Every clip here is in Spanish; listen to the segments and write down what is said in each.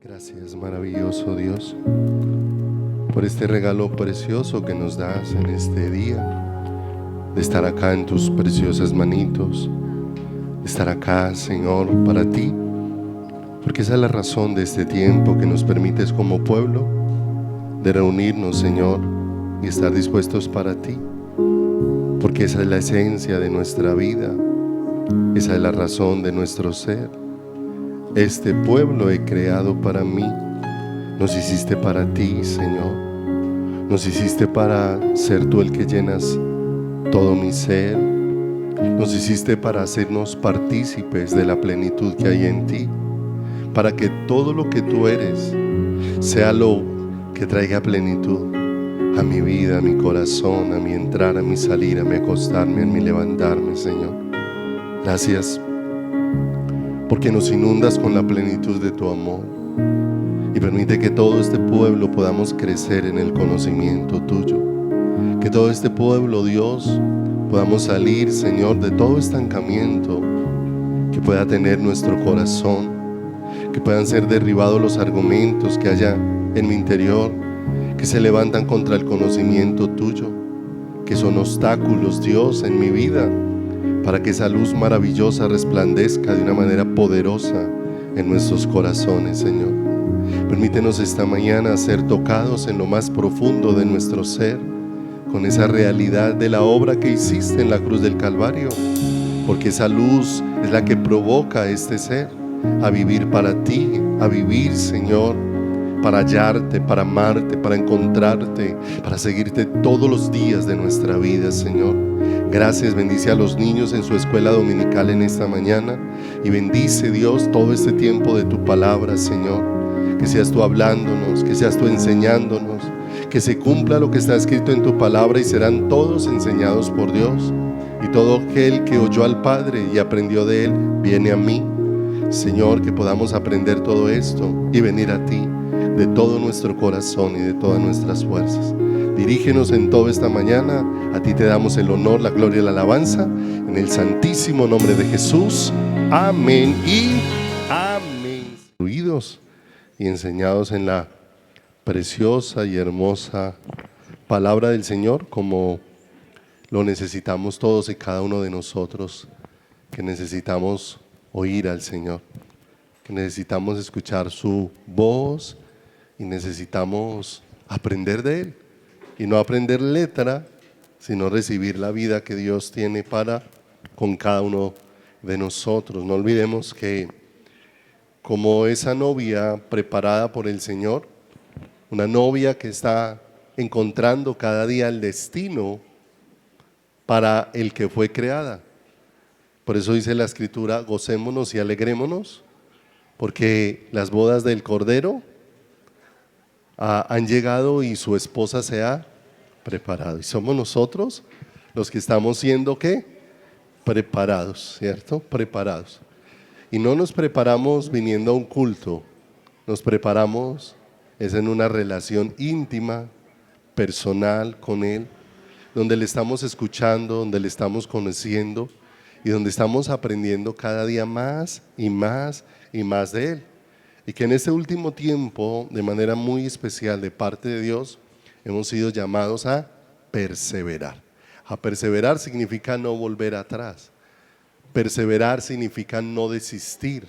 Gracias, maravilloso Dios, por este regalo precioso que nos das en este día, de estar acá en tus preciosas manitos, de estar acá, Señor, para ti, porque esa es la razón de este tiempo que nos permites como pueblo, de reunirnos, Señor, y estar dispuestos para ti, porque esa es la esencia de nuestra vida, esa es la razón de nuestro ser. Este pueblo he creado para mí. Nos hiciste para ti, Señor. Nos hiciste para ser tú el que llenas todo mi ser. Nos hiciste para hacernos partícipes de la plenitud que hay en ti, para que todo lo que tú eres sea lo que traiga plenitud a mi vida, a mi corazón, a mi entrar, a mi salir, a mi acostarme, a mi levantarme, Señor. Gracias porque nos inundas con la plenitud de tu amor y permite que todo este pueblo podamos crecer en el conocimiento tuyo, que todo este pueblo, Dios, podamos salir, Señor, de todo estancamiento que pueda tener nuestro corazón, que puedan ser derribados los argumentos que haya en mi interior, que se levantan contra el conocimiento tuyo, que son obstáculos, Dios, en mi vida, para que esa luz maravillosa resplandezca de una manera poderosa en nuestros corazones, Señor. Permítenos esta mañana ser tocados en lo más profundo de nuestro ser, con esa realidad de la obra que hiciste en la cruz del Calvario, porque esa luz es la que provoca este ser a vivir para ti, a vivir, Señor, para hallarte, para amarte, para encontrarte, para seguirte todos los días de nuestra vida, Señor. Gracias, bendice a los niños en su escuela dominical en esta mañana y bendice, Dios, todo este tiempo de tu palabra, Señor. Que seas tú hablándonos, que seas tú enseñándonos, que se cumpla lo que está escrito en tu palabra y serán todos enseñados por Dios. Y todo aquel que oyó al Padre y aprendió de Él, viene a mí. Señor, que podamos aprender todo esto y venir a ti de todo nuestro corazón y de todas nuestras fuerzas. Dirígenos en toda esta mañana, a ti te damos el honor, la gloria y la alabanza, en el santísimo nombre de Jesús. Amén y amén. Instruidos y enseñados en la preciosa y hermosa palabra del Señor, como lo necesitamos todos y cada uno de nosotros, que necesitamos oír al Señor, que necesitamos escuchar su voz y necesitamos aprender de Él, y no aprender letra, sino recibir la vida que Dios tiene para con cada uno de nosotros. No olvidemos que como esa novia preparada por el Señor, una novia que está encontrando cada día el destino para el que fue creada. Por eso dice la Escritura, gocémonos y alegrémonos, porque las bodas del Cordero han llegado y su esposa se ha preparado. Y somos nosotros los que estamos siendo, ¿qué? Preparados, ¿cierto? Preparados. Y no nos preparamos viniendo a un culto, nos preparamos es en una relación íntima, personal con Él, donde le estamos escuchando, donde le estamos conociendo y donde estamos aprendiendo cada día más y más y más de Él. Y que en este último tiempo, de manera muy especial de parte de Dios, hemos sido llamados a perseverar. A perseverar significa no volver atrás. Perseverar significa no desistir.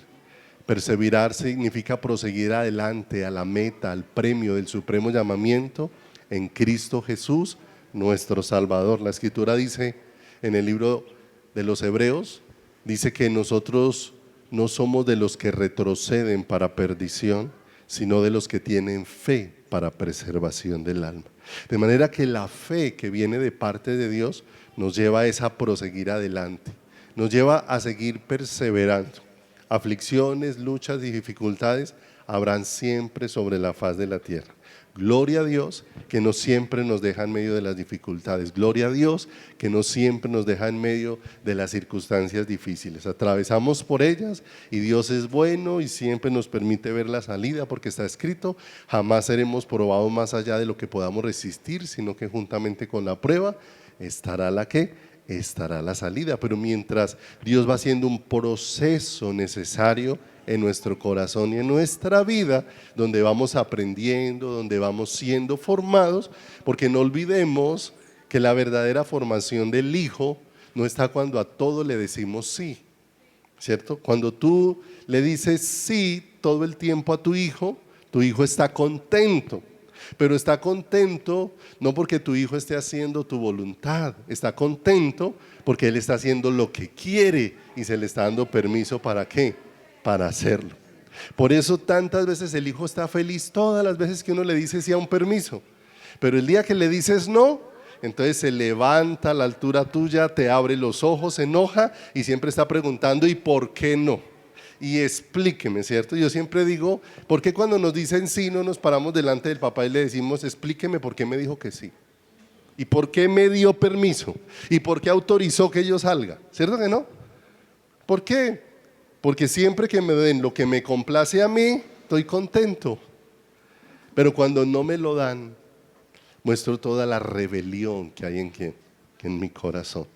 Perseverar significa proseguir adelante a la meta, al premio del supremo llamamiento en Cristo Jesús, nuestro Salvador. La Escritura dice en el libro de los Hebreos, dice que nosotros no somos de los que retroceden para perdición, sino de los que tienen fe para preservación del alma. De manera que la fe que viene de parte de Dios nos lleva a esa proseguir adelante, nos lleva a seguir perseverando. Aflicciones, luchas y dificultades habrán siempre sobre la faz de la tierra. Gloria a Dios que no siempre nos deja en medio de las dificultades. Gloria a Dios que no siempre nos deja en medio de las circunstancias difíciles. Atravesamos por ellas y Dios es bueno y siempre nos permite ver la salida, porque está escrito, jamás seremos probados más allá de lo que podamos resistir, sino que juntamente con la prueba estará la salida. Pero mientras Dios va haciendo un proceso necesario en nuestro corazón y en nuestra vida, donde vamos aprendiendo, donde vamos siendo formados, porque no olvidemos que la verdadera formación del hijo no está cuando a todo le decimos sí, ¿cierto? Cuando tú le dices sí todo el tiempo a tu hijo está contento. Pero está contento no porque tu hijo esté haciendo tu voluntad, está contento porque él está haciendo lo que quiere y se le está dando permiso. ¿Para qué? Para hacerlo. Por eso tantas veces el hijo está feliz todas las veces que uno le dice sí a un permiso, pero el día que le dices no, entonces se levanta a la altura tuya, te abre los ojos, se enoja y siempre está preguntando ¿y por qué no? Y explíqueme, ¿cierto? Yo siempre digo, ¿por qué cuando nos dicen sí no nos paramos delante del papá y le decimos explíqueme por qué me dijo que sí? ¿Y por qué me dio permiso? ¿Y por qué autorizó que yo salga? ¿Cierto que no? ¿Por qué? Porque siempre que me den lo que me complace a mí, estoy contento. Pero cuando no me lo dan, muestro toda la rebelión que hay en mi corazón.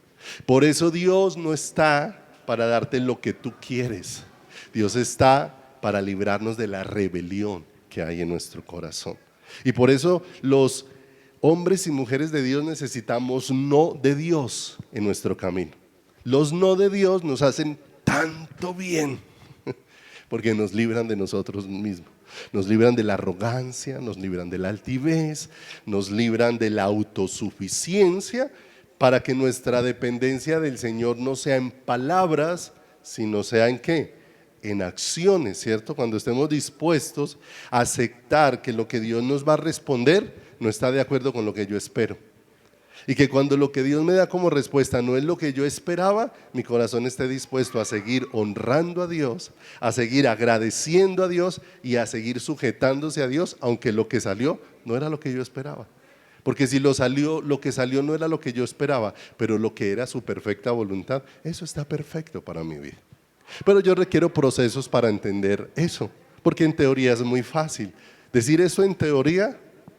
Por eso Dios no está para darte lo que tú quieres. Dios está para librarnos de la rebelión que hay en nuestro corazón. Y por eso los hombres y mujeres de Dios necesitamos no de Dios en nuestro camino. Los no de Dios nos hacen tanto bien porque nos libran de nosotros mismos. Nos libran de la arrogancia, nos libran de la altivez, nos libran de la autosuficiencia, para que nuestra dependencia del Señor no sea en palabras, sino sea en ¿qué? En acciones, ¿cierto? Cuando estemos dispuestos a aceptar que lo que Dios nos va a responder no está de acuerdo con lo que yo espero. Y que cuando lo que Dios me da como respuesta no es lo que yo esperaba, mi corazón esté dispuesto a seguir honrando a Dios, a seguir agradeciendo a Dios y a seguir sujetándose a Dios, aunque lo que salió no era lo que yo esperaba. Porque si lo que salió no era lo que yo esperaba, pero lo que era su perfecta voluntad, eso está perfecto para mi vida. Pero yo requiero procesos para entender eso, porque en teoría es muy fácil. Decir eso en teoría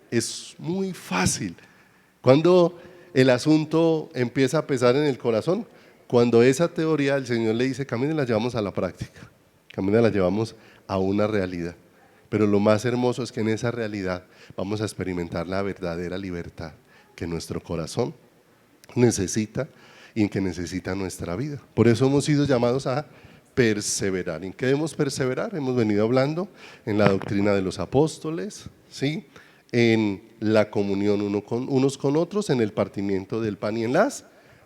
es muy fácil. Cuando el asunto empieza a pesar en el corazón, cuando esa teoría el Señor le dice, camina, la llevamos a la práctica, camina, la llevamos a una realidad. Pero lo más hermoso es que en esa realidad vamos a experimentar la verdadera libertad que nuestro corazón necesita y que necesita nuestra vida. Por eso hemos sido llamados a perseverar. ¿En qué debemos perseverar? Hemos venido hablando en la doctrina de los apóstoles, ¿sí? En la comunión unos con otros, en el partimiento del pan y en las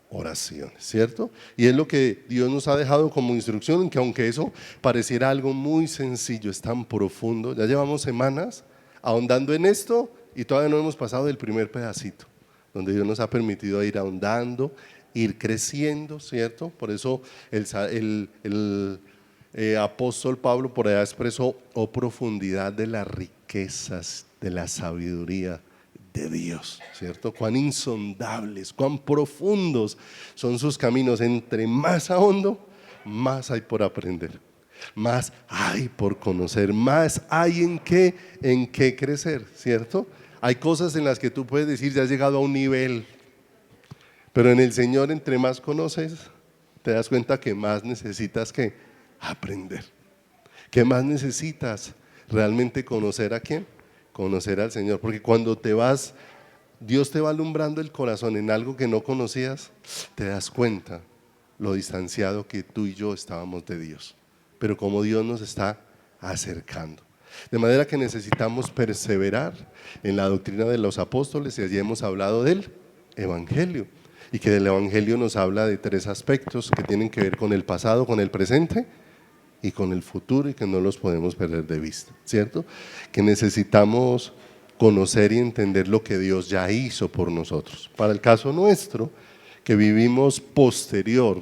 oraciones, ¿cierto? Y es lo que Dios nos ha dejado como instrucción, que aunque eso pareciera algo muy sencillo, es tan profundo. Ya llevamos semanas ahondando en esto y todavía no hemos pasado del primer pedacito, donde Dios nos ha permitido ir ahondando, ir creciendo, ¿cierto? Por eso el apóstol Pablo por allá expresó, oh profundidad de las riquezas, de la sabiduría de Dios, ¿cierto? Cuán insondables, cuán profundos son sus caminos. Entre más a hondo, más hay por aprender, más hay por conocer, más hay en qué crecer, ¿cierto? Hay cosas en las que tú puedes decir, ya has llegado a un nivel, pero en el Señor, entre más conoces, te das cuenta que más necesitas que aprender, que más necesitas realmente conocer a quién, conocer al Señor, porque cuando te vas, Dios te va alumbrando el corazón en algo que no conocías, te das cuenta lo distanciado que tú y yo estábamos de Dios, pero como Dios nos está acercando. De manera que necesitamos perseverar en la doctrina de los apóstoles, y allí hemos hablado del Evangelio, y que del Evangelio nos habla de tres aspectos que tienen que ver con el pasado, con el presente y con el futuro, y que no los podemos perder de vista, ¿cierto? Que necesitamos conocer y entender lo que Dios ya hizo por nosotros. Para el caso nuestro, que vivimos posterior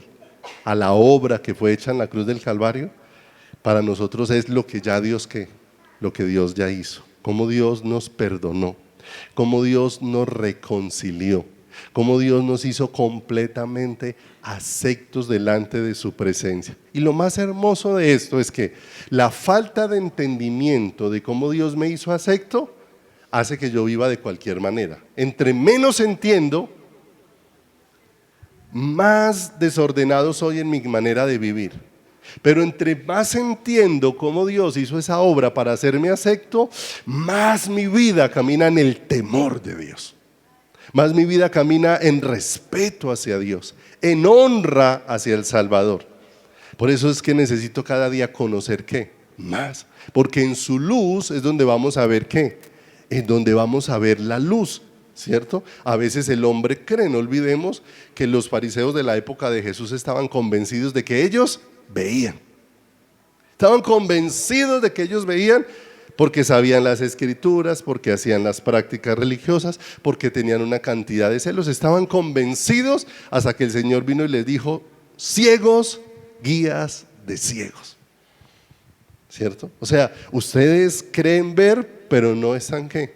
a la obra que fue hecha en la cruz del Calvario, para nosotros es lo que Dios ya hizo, cómo Dios nos perdonó, cómo Dios nos reconcilió, cómo Dios nos hizo completamente aceptos delante de su presencia. Y lo más hermoso de esto es que la falta de entendimiento de cómo Dios me hizo acepto hace que yo viva de cualquier manera. Entre menos entiendo, más desordenado soy en mi manera de vivir. Pero entre más entiendo cómo Dios hizo esa obra para hacerme acepto, más mi vida camina en el temor de Dios. Más mi vida camina en respeto hacia Dios, en honra hacia el Salvador. Por eso es que necesito cada día conocer ¿qué? Más. Porque en su luz es donde vamos a ver ¿qué? Es donde vamos a ver la luz, ¿cierto? A veces el hombre cree, no olvidemos que los fariseos de la época de Jesús estaban convencidos de que ellos veían. Estaban convencidos de que ellos veían porque sabían las escrituras, porque hacían las prácticas religiosas, porque tenían una cantidad de celos. Estaban convencidos hasta que el Señor vino y les dijo: ciegos, guías de ciegos. ¿Cierto? O sea, ustedes creen ver, pero no están ¿qué?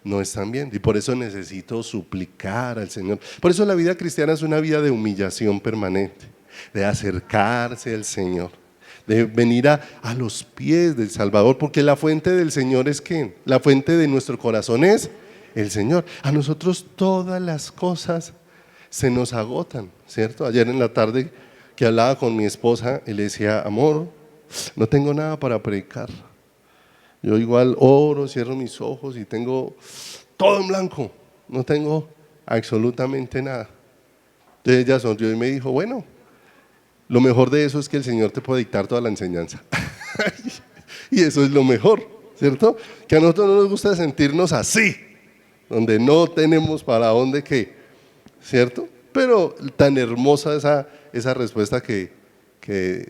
No están viendo. Y por eso necesito suplicar al Señor. Por eso la vida cristiana es una vida de humillación permanente, de acercarse al Señor, de venir a los pies del Salvador, porque la fuente del Señor es ¿quién? La fuente de nuestro corazón es el Señor. A nosotros todas las cosas se nos agotan, ¿cierto? Ayer en la tarde que hablaba con mi esposa y le decía: amor, no tengo nada para predicar. Yo igual oro, cierro mis ojos y tengo todo en blanco, no tengo absolutamente nada. Entonces ella sonrió y me dijo: bueno, lo mejor de eso es que el Señor te puede dictar toda la enseñanza. Y eso es lo mejor, ¿cierto? Que a nosotros no nos gusta sentirnos así, donde no tenemos para dónde qué, ¿cierto? Pero tan hermosa esa respuesta que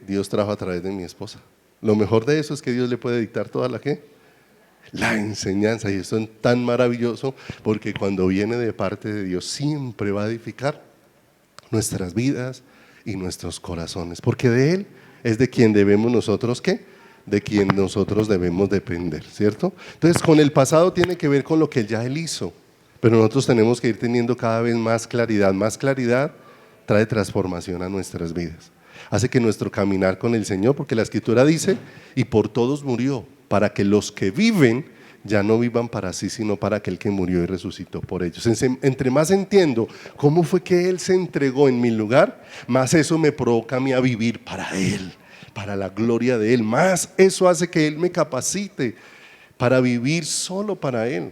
Dios trajo a través de mi esposa. Lo mejor de eso es que Dios le puede dictar toda la enseñanza, y eso es tan maravilloso, porque cuando viene de parte de Dios siempre va a edificar nuestras vidas y nuestros corazones, porque de Él es de quien debemos nosotros ¿qué? De quien nosotros debemos depender, ¿cierto? Entonces con el pasado tiene que ver con lo que ya Él hizo, pero nosotros tenemos que ir teniendo cada vez más claridad trae transformación a nuestras vidas, hace que nuestro caminar con el Señor, porque la Escritura dice: y por todos murió, para que los que viven ya no vivan para sí, sino para aquel que murió y resucitó por ellos. Entre más entiendo cómo fue que Él se entregó en mi lugar, más eso me provoca a mí a vivir para Él, para la gloria de Él. Más eso hace que Él me capacite para vivir solo para Él,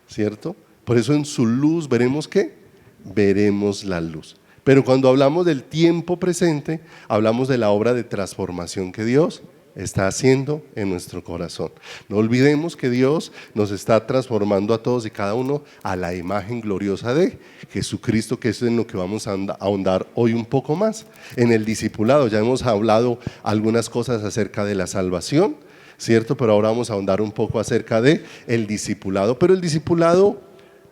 ¿cierto? Por eso en su luz veremos ¿qué? Veremos la luz. Pero cuando hablamos del tiempo presente, hablamos de la obra de transformación que Dios está haciendo en nuestro corazón. No olvidemos que Dios nos está transformando a todos y cada uno a la imagen gloriosa de Jesucristo, que es en lo que vamos a ahondar hoy un poco más. En el discipulado ya hemos hablado algunas cosas acerca de la salvación, ¿cierto? Pero ahora vamos a ahondar un poco acerca de el discipulado. Pero el discipulado,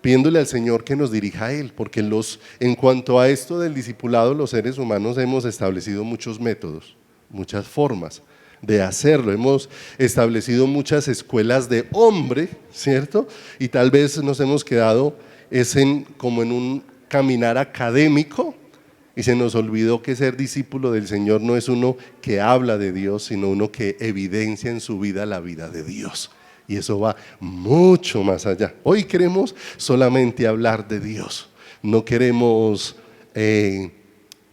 pidiéndole al Señor que nos dirija a Él, porque en cuanto a esto del discipulado, los seres humanos hemos establecido muchos métodos, muchas formas de hacerlo. Hemos establecido muchas escuelas de hombre, ¿cierto? Y tal vez nos hemos quedado como en un caminar académico, y se nos olvidó que ser discípulo del Señor no es uno que habla de Dios, sino uno que evidencia en su vida la vida de Dios. Y eso va mucho más allá. Hoy queremos solamente hablar de Dios. No queremos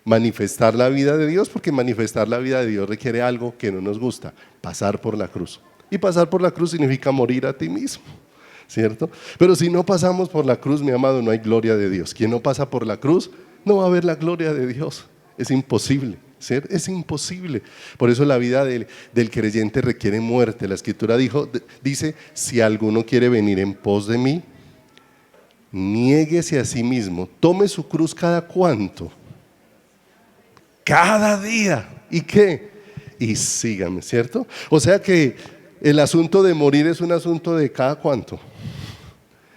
manifestar la vida de Dios, porque manifestar la vida de Dios requiere algo que no nos gusta: pasar por la cruz. Y pasar por la cruz significa morir a ti mismo, ¿cierto? Pero si no pasamos por la cruz, mi amado, no hay gloria de Dios. Quien no pasa por la cruz no va a ver la gloria de Dios. Es imposible, ¿cierto? Es imposible. Por eso la vida del creyente requiere muerte. La Escritura dice: si alguno quiere venir en pos de mí, niéguese a sí mismo, tome su cruz. ¿Cada cuánto? Cada día. ¿Y qué? Y sígame, ¿cierto? O sea que el asunto de morir es un asunto de cada cuánto,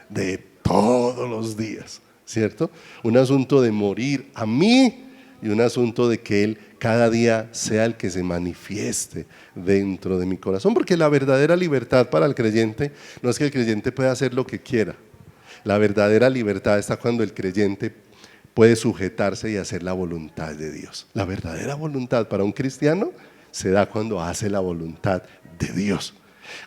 de todos los días, ¿cierto? Un asunto de morir a mí y un asunto de que Él cada día sea el que se manifieste dentro de mi corazón, porque la verdadera libertad para el creyente no es que el creyente pueda hacer lo que quiera. La verdadera libertad está cuando el creyente puede sujetarse y hacer la voluntad de Dios. La verdadera voluntad para un cristiano se da cuando hace la voluntad de Dios.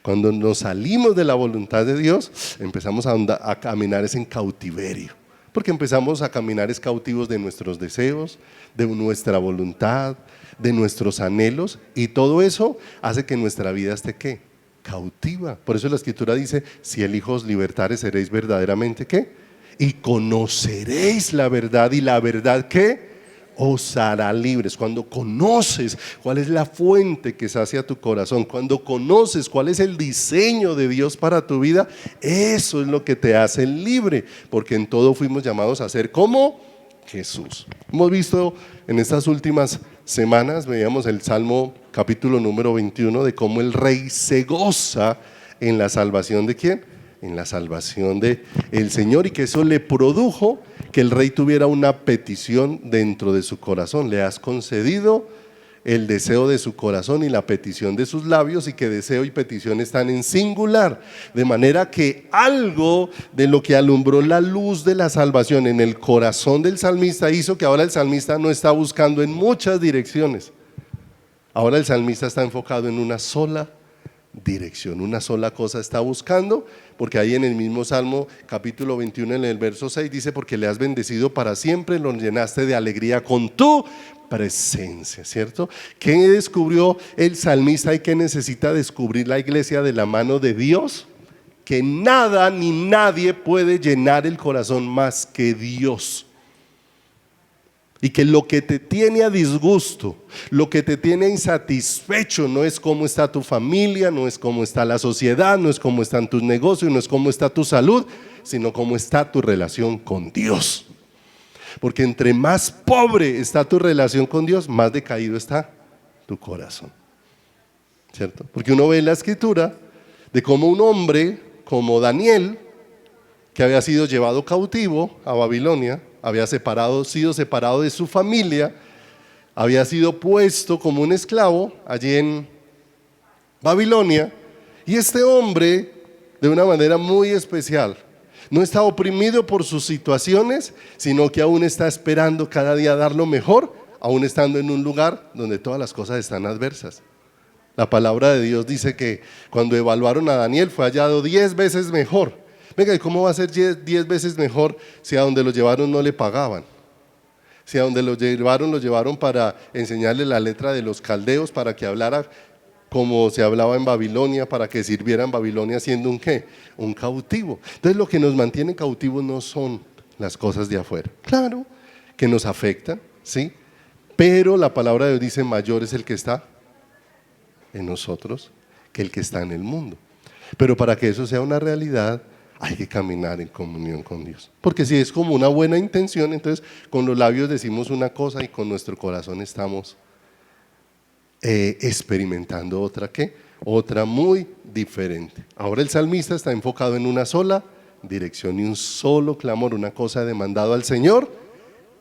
Cuando nos salimos de la voluntad de Dios, empezamos a caminar en cautiverio, Porque empezamos a caminar es cautivos de nuestros deseos, de nuestra voluntad, de nuestros anhelos, y todo eso hace que nuestra vida esté ¿qué? Cautiva. Por eso la Escritura dice: si el Hijo os libertare, seréis verdaderamente ¿qué? Y conoceréis la verdad, y la verdad ¿qué? Os hará libres. Cuando conoces cuál es la fuente que sacia tu corazón, cuando conoces cuál es el diseño de Dios para tu vida, eso es lo que te hace libre, porque en todo fuimos llamados a ser como Jesús. Hemos visto en estas últimas semanas, veíamos el Salmo capítulo número 21, de cómo el Rey se goza en la salvación ¿de quién? En la salvación de el Señor, y que eso le produjo que el rey tuviera una petición dentro de su corazón. Le has concedido el deseo de su corazón y la petición de sus labios, y que deseo y petición están en singular, de manera que algo de lo que alumbró la luz de la salvación en el corazón del salmista hizo que ahora el salmista no está buscando en muchas direcciones. Ahora el salmista está enfocado en una sola dirección, una sola cosa está buscando, porque ahí en el mismo Salmo capítulo 21 en el verso 6 dice: porque le has bendecido para siempre, lo llenaste de alegría con tu presencia, ¿cierto? ¿Qué descubrió el salmista y qué necesita descubrir la iglesia de la mano de Dios? Que nada ni nadie puede llenar el corazón más que Dios. Y que lo que te tiene a disgusto, lo que te tiene insatisfecho, no es cómo está tu familia, no es cómo está la sociedad, no es cómo están tus negocios, no es cómo está tu salud, sino cómo está tu relación con Dios. Porque entre más pobre está tu relación con Dios, más decaído está tu corazón, ¿cierto? Porque uno ve en la Escritura de cómo un hombre como Daniel, que había sido llevado cautivo a Babilonia, había sido separado de su familia, había sido puesto como un esclavo allí en Babilonia, y este hombre, de una manera muy especial, no está oprimido por sus situaciones, sino que aún está esperando cada día dar lo mejor, aún estando en un lugar donde todas las cosas están adversas. La palabra de Dios dice que cuando evaluaron a Daniel fue hallado 10 veces mejor. Venga, ¿y cómo va a ser 10 veces mejor si a donde lo llevaron no le pagaban? Si a donde lo llevaron para enseñarle la letra de los caldeos, para que hablara como se hablaba en Babilonia, para que sirviera en Babilonia siendo un ¿qué? Un cautivo. Entonces lo que nos mantiene cautivos no son las cosas de afuera. Claro que nos afectan, ¿sí? Pero la palabra de Dios dice: mayor es el que está en nosotros que el que está en el mundo. Pero para que eso sea una realidad, hay que caminar en comunión con Dios. Porque si es como una buena intención, entonces con los labios decimos una cosa y con nuestro corazón estamos experimentando otra ¿qué? Otra muy diferente. Ahora el salmista está enfocado en una sola dirección y un solo clamor, una cosa demandado al Señor: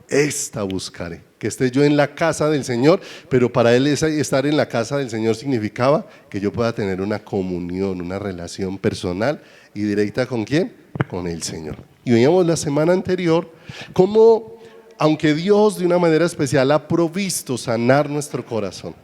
esta buscaré, que esté yo en la casa del Señor. Pero para él estar en la casa del Señor significaba que yo pueda tener una comunión, una relación personal y directa ¿con quién? Con el Señor. Y veíamos la semana anterior cómo, aunque Dios de una manera especial ha provisto sanar nuestro corazón,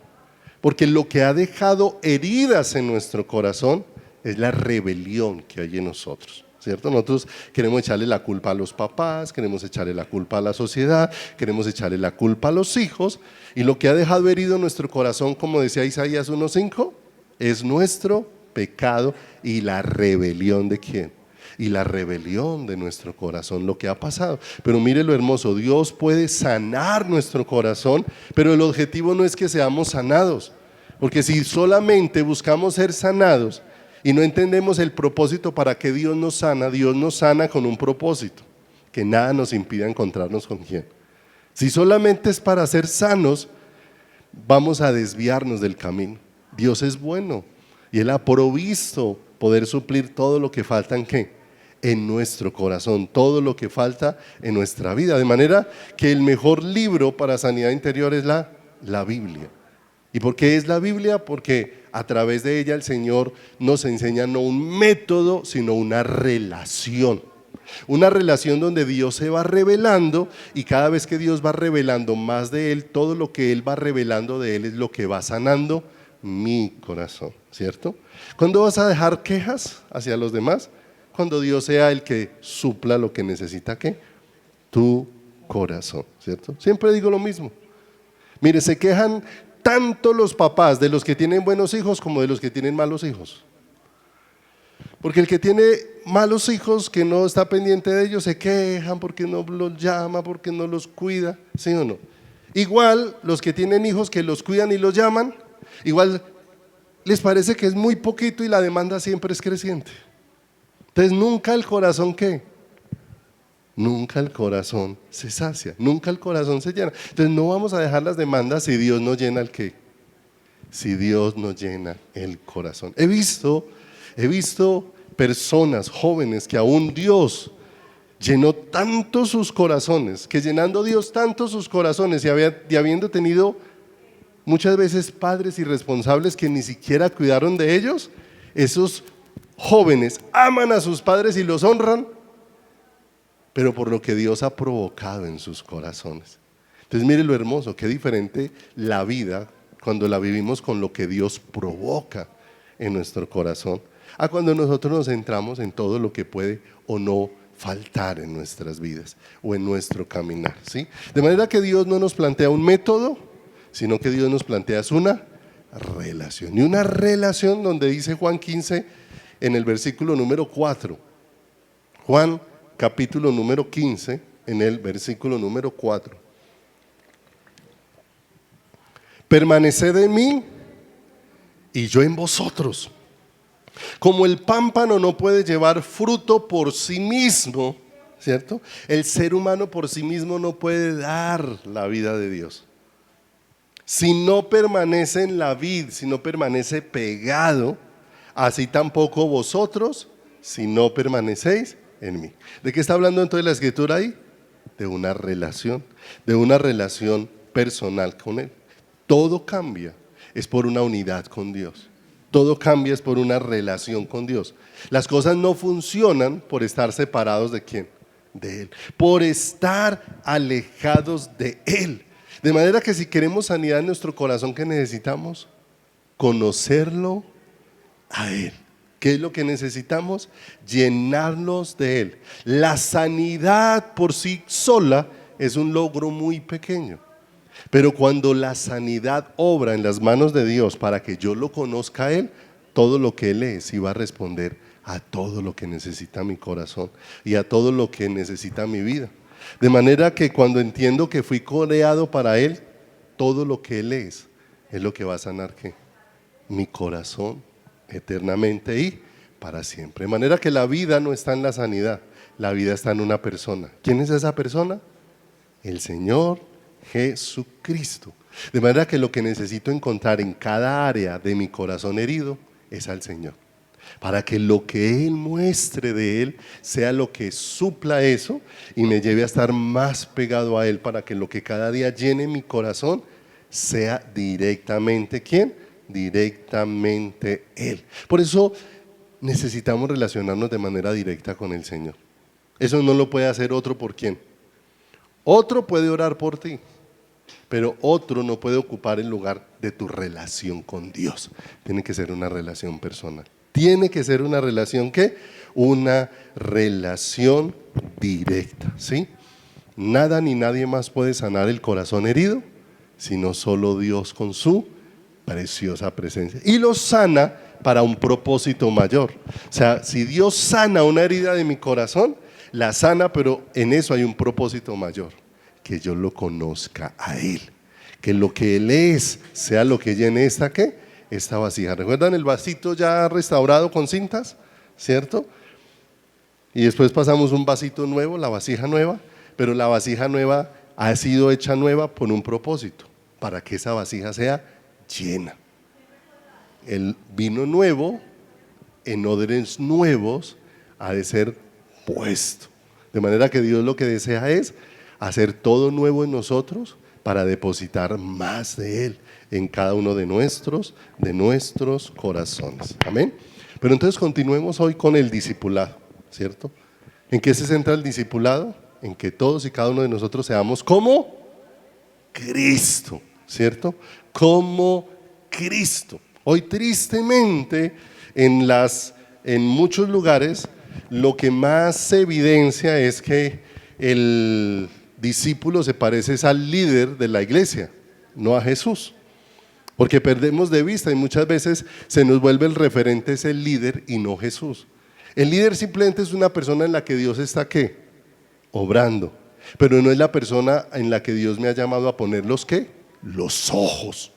porque lo que ha dejado heridas en nuestro corazón es la rebelión que hay en nosotros, ¿cierto? Nosotros queremos echarle la culpa a los papás, queremos echarle la culpa a la sociedad, queremos echarle la culpa a los hijos, y lo que ha dejado herido nuestro corazón, como decía Isaías 1:5, es nuestro pecado y la rebelión ¿de quién? Y la rebelión de nuestro corazón, lo que ha pasado. Pero mire lo hermoso, Dios puede sanar nuestro corazón, pero el objetivo no es que seamos sanados, porque si solamente buscamos ser sanados y no entendemos el propósito para que Dios nos sana con un propósito, que nada nos impida encontrarnos con quién. Si solamente es para ser sanos, vamos a desviarnos del camino. Dios es bueno y Él ha provisto poder suplir todo lo que falta ¿en qué? En nuestro corazón, todo lo que falta en nuestra vida, de manera que el mejor libro para sanidad interior es la Biblia. ¿Y por qué es la Biblia? Porque a través de ella el Señor nos enseña no un método, sino una relación donde Dios se va revelando, y cada vez que Dios va revelando más de Él, todo lo que Él va revelando de Él es lo que va sanando mi corazón, ¿cierto? ¿Cuándo vas a dejar quejas hacia los demás? Cuando Dios sea el que supla lo que necesita ¿qué? tu corazón, ¿cierto? Siempre digo lo mismo. Mire, se quejan tanto los papás de los que tienen buenos hijos como de los que tienen malos hijos. Porque el que tiene malos hijos, que no está pendiente de ellos, se quejan porque no los llama, porque no los cuida, ¿sí o no? Igual los que tienen hijos que los cuidan y los llaman, igual les parece que es muy poquito y la demanda siempre es creciente. Entonces nunca el corazón, ¿qué? Nunca el corazón se sacia, nunca el corazón se llena. Entonces no vamos a dejar las demandas si Dios no llena el ¿qué? Si Dios no llena el corazón. He visto personas jóvenes que aún Dios llenó tanto sus corazones, que llenando Dios tanto sus corazones y habiendo tenido muchas veces padres irresponsables que ni siquiera cuidaron de ellos, esos jóvenes aman a sus padres y los honran, pero por lo que Dios ha provocado en sus corazones. Entonces mire lo hermoso, qué diferente la vida cuando la vivimos con lo que Dios provoca en nuestro corazón, a cuando nosotros nos centramos en todo lo que puede o no faltar en nuestras vidas o en nuestro caminar, ¿sí? De manera que Dios no nos plantea un método, sino que Dios nos plantea una relación. Y una relación donde dice Juan 15 en el versículo número 4. Juan capítulo número 15 en el versículo número 4. Permaneced en mí y yo en vosotros. Como el pámpano no puede llevar fruto por sí mismo, ¿cierto? El ser humano por sí mismo no puede dar la vida de Dios. Si no permanece en la vid, si no permanece pegado, así tampoco vosotros, si no permanecéis en mí. ¿De qué está hablando entonces la escritura ahí? De una relación personal con Él. Todo cambia, es por una unidad con Dios. Todo cambia es por una relación con Dios. Las cosas no funcionan por estar separados ¿de quién? De Él. Por estar alejados de Él. De manera que si queremos sanidad en nuestro corazón, ¿qué necesitamos? Conocerlo a Él. ¿Qué es lo que necesitamos? Llenarnos de Él. La sanidad por sí sola es un logro muy pequeño. Pero cuando la sanidad obra en las manos de Dios para que yo lo conozca a Él, todo lo que Él es iba a responder a todo lo que necesita mi corazón y a todo lo que necesita mi vida. De manera que cuando entiendo que fui creado para Él, todo lo que Él es lo que va a sanar ¿qué? Mi corazón eternamente y para siempre. De manera que la vida no está en la sanidad, la vida está en una persona. ¿Quién es esa persona? El Señor Jesucristo. De manera que lo que necesito encontrar en cada área de mi corazón herido es al Señor, para que lo que Él muestre de Él sea lo que supla eso y me lleve a estar más pegado a Él, para que lo que cada día llene mi corazón sea directamente ¿quién? Directamente Él. Por eso necesitamos relacionarnos de manera directa con el Señor. Eso no lo puede hacer otro. ¿Por quién? Otro puede orar por ti, pero otro no puede ocupar el lugar de tu relación con Dios. Tiene que ser una relación personal. Tiene que ser una relación ¿qué? Una relación directa, ¿sí? Nada ni nadie más puede sanar el corazón herido, sino solo Dios con su preciosa presencia. Y lo sana para un propósito mayor. O sea, si Dios sana una herida de mi corazón, la sana, pero en eso hay un propósito mayor, que yo lo conozca a Él, que lo que Él es sea lo que llene esta ¿qué? Esta vasija. ¿Recuerdan el vasito ya restaurado con cintas? ¿Cierto? Y después pasamos un vasito nuevo, la vasija nueva, pero la vasija nueva ha sido hecha nueva por un propósito, para que esa vasija sea llena. El vino nuevo en odres nuevos ha de ser puesto, de manera que Dios lo que desea es hacer todo nuevo en nosotros para depositar más de Él en cada uno de nuestros corazones. Amén. Pero entonces continuemos hoy con el discipulado, ¿cierto? ¿En qué se centra el discipulado? En que todos y cada uno de nosotros seamos como Cristo, ¿cierto? Como Cristo. Hoy tristemente en muchos lugares lo que más se evidencia es que el discípulo se parece al líder de la iglesia, no a Jesús. Porque perdemos de vista y muchas veces se nos vuelve el referente es el líder y no Jesús. El líder simplemente es una persona en la que Dios está ¿qué? Obrando. Pero no es la persona en la que Dios me ha llamado a poner los ¿qué? Los ojos.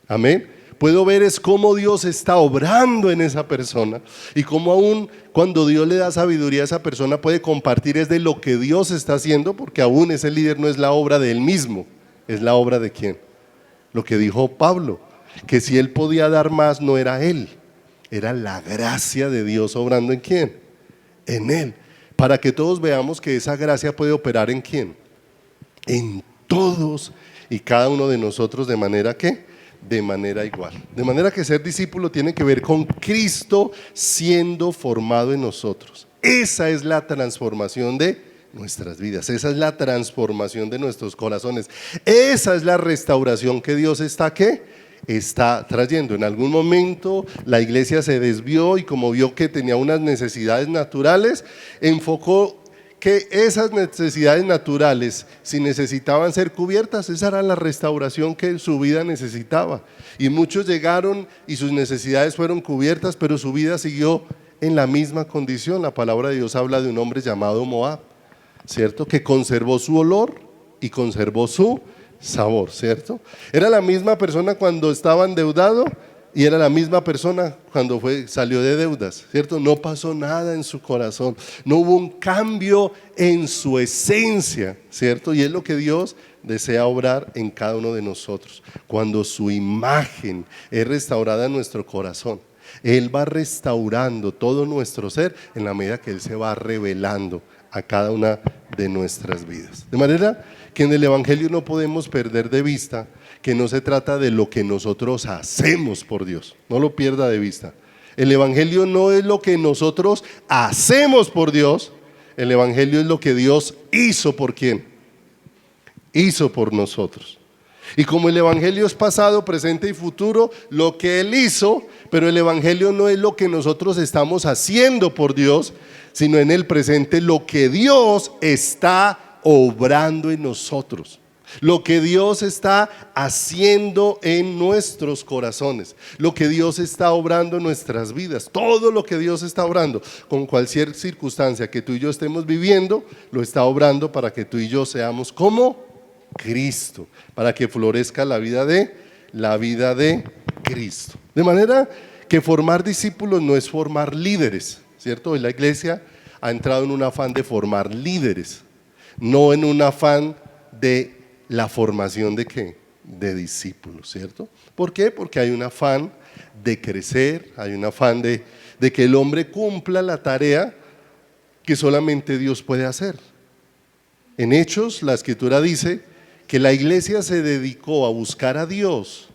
Amén. Puedo ver es cómo Dios está obrando en esa persona y cómo aún cuando Dios le da sabiduría a esa persona puede compartir es de lo que Dios está haciendo, porque aún ese líder no es la obra de él mismo, es la obra de ¿quién? Lo que dijo Pablo, que si él podía dar más no era él, era la gracia de Dios obrando ¿en quién? En él, para que todos veamos que esa gracia puede operar ¿en quién? En todos y cada uno de nosotros de manera ¿qué? De manera igual. De manera que ser discípulo tiene que ver con Cristo siendo formado en nosotros. Esa es la transformación de nuestras vidas, esa es la transformación de nuestros corazones, esa es la restauración que Dios está ¿qué? Está trayendo. En algún momento la iglesia se desvió y como vio que tenía unas necesidades naturales, enfocó que esas necesidades naturales, si necesitaban ser cubiertas, esa era la restauración que su vida necesitaba. Y muchos llegaron y sus necesidades fueron cubiertas, pero su vida siguió en la misma condición. La palabra de Dios habla de un hombre llamado Moab, ¿cierto? Que conservó su olor y conservó su sabor, ¿cierto? Era la misma persona cuando estaba endeudado y era la misma persona cuando salió de deudas, ¿cierto? No pasó nada en su corazón, no hubo un cambio en su esencia, ¿cierto? Y es lo que Dios desea obrar en cada uno de nosotros. Cuando su imagen es restaurada en nuestro corazón, Él va restaurando todo nuestro ser en la medida que Él se va revelando a cada una de nuestras vidas. De manera que en el Evangelio no podemos perder de vista que no se trata de lo que nosotros hacemos por Dios, no lo pierda de vista. El Evangelio no es lo que nosotros hacemos por Dios, el Evangelio es lo que Dios hizo por ¿quién? Hizo por nosotros. Y como el Evangelio es pasado, presente y futuro, lo que Él hizo, pero el Evangelio no es lo que nosotros estamos haciendo por Dios, sino en el presente lo que Dios está obrando en nosotros, lo que Dios está haciendo en nuestros corazones, lo que Dios está obrando en nuestras vidas, todo lo que Dios está obrando, con cualquier circunstancia que tú y yo estemos viviendo, lo está obrando para que tú y yo seamos como Cristo, para que florezca la vida de Cristo. De manera que formar discípulos no es formar líderes, ¿cierto? Hoy la iglesia ha entrado en un afán de formar líderes, no en un afán de la formación de ¿qué? De discípulos, ¿cierto? ¿Por qué? Porque hay un afán de crecer, hay un afán de que el hombre cumpla la tarea que solamente Dios puede hacer. En Hechos, la Escritura dice que la iglesia se dedicó a buscar a Dios,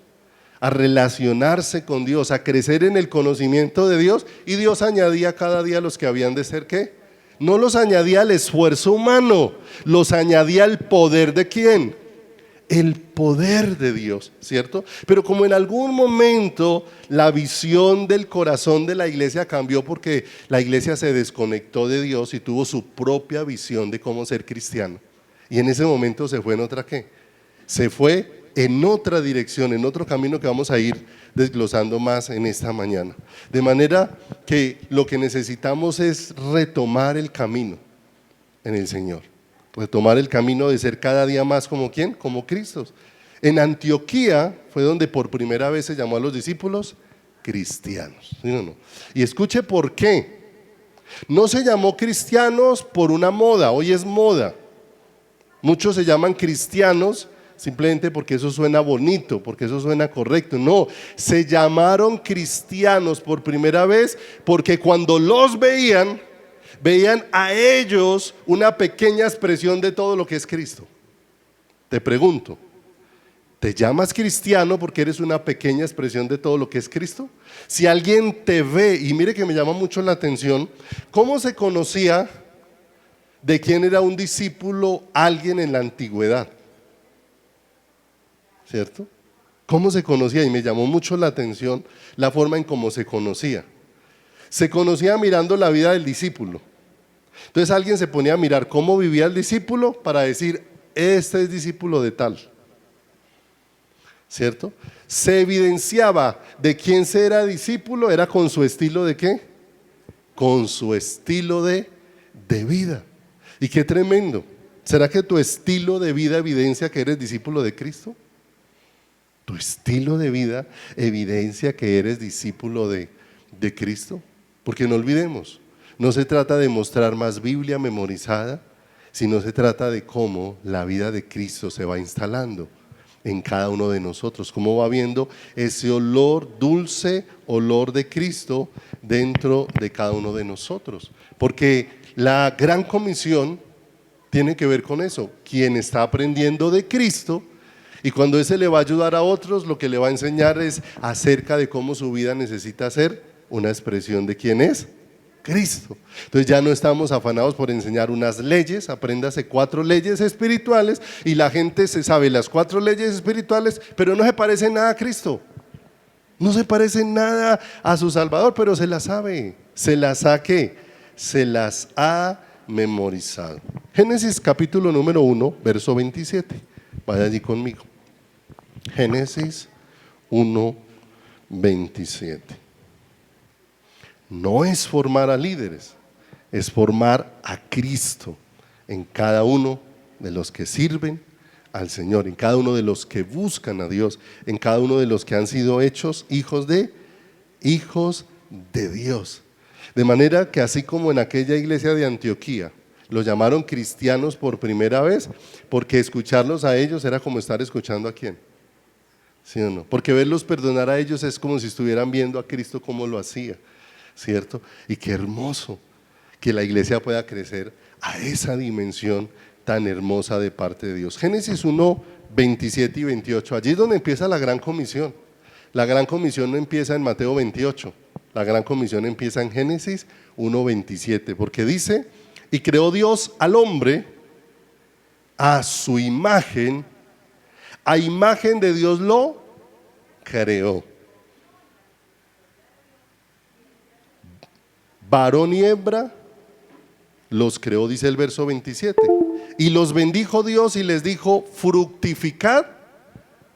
a relacionarse con Dios, a crecer en el conocimiento de Dios, y Dios añadía cada día a los que habían de ser ¿qué? No los añadía al esfuerzo humano, los añadía al poder de ¿quién? El poder de Dios, ¿cierto? Pero como en algún momento la visión del corazón de la iglesia cambió porque la iglesia se desconectó de Dios y tuvo su propia visión de cómo ser cristiano, y en ese momento se fue en otra ¿qué? Se fue en otra dirección, en otro camino que vamos a ir desglosando más en esta mañana. De manera que lo que necesitamos es retomar el camino en el Señor, retomar el camino de ser cada día más como ¿quién? Como Cristo. En Antioquía fue donde por primera vez se llamó a los discípulos cristianos, ¿sí o no? Y escuche por qué. No se llamó cristianos por una moda, hoy es moda. Muchos se llaman cristianos simplemente porque eso suena bonito, porque eso suena correcto. No, se llamaron cristianos por primera vez porque cuando los veían a ellos una pequeña expresión de todo lo que es Cristo. Te pregunto, ¿te llamas cristiano porque eres una pequeña expresión de todo lo que es Cristo? Si alguien te ve, y mire que me llama mucho la atención, ¿cómo se conocía de quién era un discípulo alguien en la antigüedad? ¿Cierto? ¿Cómo se conocía? Y me llamó mucho la atención la forma en cómo se conocía. Se conocía mirando la vida del discípulo. Entonces alguien se ponía a mirar cómo vivía el discípulo para decir, este es discípulo de tal, ¿cierto? Se evidenciaba de quién se era discípulo, era con su estilo de ¿qué? Con su estilo de vida. Y qué tremendo. ¿Será que tu estilo de vida evidencia que eres discípulo de Cristo? ¿Tu estilo de vida evidencia que eres discípulo de Cristo? Porque no olvidemos, no se trata de mostrar más Biblia memorizada, sino se trata de cómo la vida de Cristo se va instalando en cada uno de nosotros, cómo va viendo ese olor, dulce olor de Cristo dentro de cada uno de nosotros. Porque la gran comisión tiene que ver con eso, quien está aprendiendo de Cristo, y cuando ese le va a ayudar a otros, lo que le va a enseñar es acerca de cómo su vida necesita ser una expresión de quién es Cristo. Entonces ya no estamos afanados por enseñar unas leyes, apréndase 4 leyes espirituales y la gente se sabe las 4 leyes espirituales, pero no se parece nada a Cristo, no se parece nada a su Salvador, pero se las sabe, se las ha ¿qué? Se las ha memorizado. Génesis capítulo número 1, verso 27, vaya allí conmigo. Génesis 1, 27. No es formar a líderes, es formar a Cristo en cada uno de los que sirven al Señor, en cada uno de los que buscan a Dios, en cada uno de los que han sido hechos hijos de Dios. De manera que así como en aquella iglesia de Antioquía los llamaron cristianos por primera vez, porque escucharlos a ellos era como estar escuchando ¿a quién? ¿Sí o no? Porque verlos perdonar a ellos es como si estuvieran viendo a Cristo como lo hacía, ¿cierto? Y qué hermoso que la iglesia pueda crecer a esa dimensión tan hermosa de parte de Dios. Génesis 1, 27 y 28, allí es donde empieza la gran comisión. La gran comisión no empieza en Mateo 28, la gran comisión empieza en Génesis 1, 27, porque dice, y creó Dios al hombre a su imagen, a imagen de Dios lo creó. Varón y hembra los creó, dice el verso 27. Y los bendijo Dios y les dijo, fructificad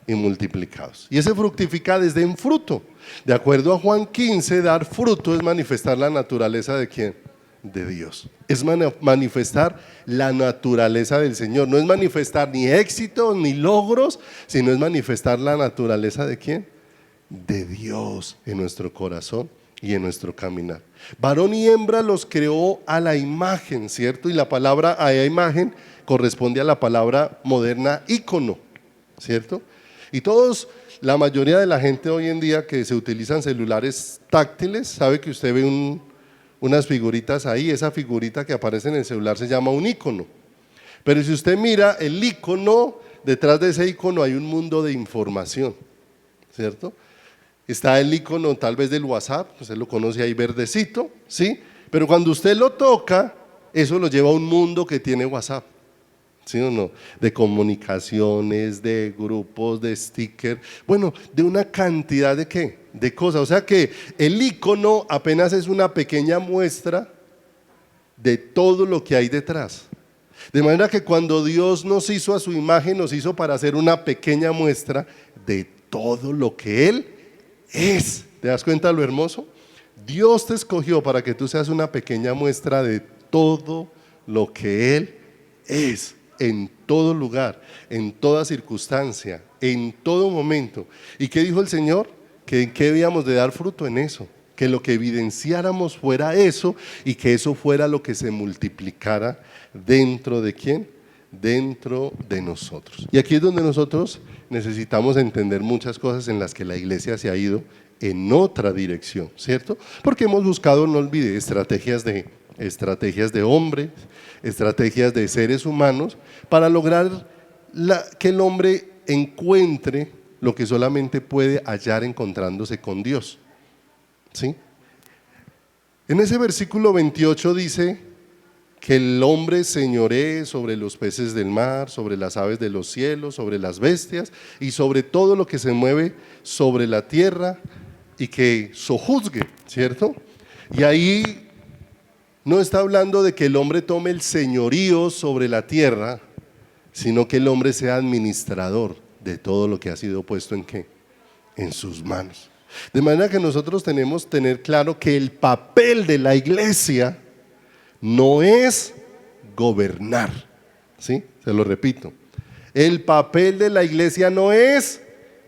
y multiplicaos. Y ese fructificad es de en fruto. De acuerdo a Juan 15, dar fruto es manifestar la naturaleza de ¿quién? De Dios. Es manifestar la naturaleza del Señor. No es manifestar ni éxitos ni logros, sino es manifestar la naturaleza de ¿quién? De Dios en nuestro corazón y en nuestro caminar. Varón y hembra los creó a la imagen, ¿cierto? Y la palabra a la imagen corresponde a la palabra moderna ícono, ¿cierto? Y todos, la mayoría de la gente hoy en día que se utilizan celulares táctiles, sabe que usted ve unas figuritas ahí, esa figurita que aparece en el celular se llama un ícono. Pero si usted mira el ícono, detrás de ese ícono hay un mundo de información, ¿cierto? Está el icono tal vez del WhatsApp, usted lo conoce ahí verdecito, ¿sí? Pero cuando usted lo toca, eso lo lleva a un mundo que tiene WhatsApp, ¿sí o no? De comunicaciones, de grupos, de stickers, bueno, de una cantidad de ¿qué? De cosas. O sea que el icono apenas es una pequeña muestra de todo lo que hay detrás. De manera que cuando Dios nos hizo a su imagen, nos hizo para hacer una pequeña muestra de todo lo que Él es. ¿Te das cuenta lo hermoso? Dios te escogió para que tú seas una pequeña muestra de todo lo que Él es, en todo lugar, en toda circunstancia, en todo momento. ¿Y qué dijo el Señor? Que debíamos de dar fruto en eso, que lo que evidenciáramos fuera eso y que eso fuera lo que se multiplicara dentro de ¿quién? Dentro de nosotros. Y aquí es donde nosotros necesitamos entender muchas cosas en las que la iglesia se ha ido en otra dirección, ¿cierto? Porque hemos buscado, no olvide, estrategias de hombres, estrategias de seres humanos para lograr que el hombre encuentre lo que solamente puede hallar encontrándose con Dios, ¿sí? En ese versículo 28 dice que el hombre señoree sobre los peces del mar, sobre las aves de los cielos, sobre las bestias y sobre todo lo que se mueve sobre la tierra y que sojuzgue, ¿cierto? Y ahí no está hablando de que el hombre tome el señorío sobre la tierra, sino que el hombre sea administrador de todo lo que ha sido puesto ¿en qué? En sus manos. De manera que nosotros tenemos que tener claro que el papel de la iglesia no es gobernar, ¿sí? Se lo repito, el papel de la iglesia no es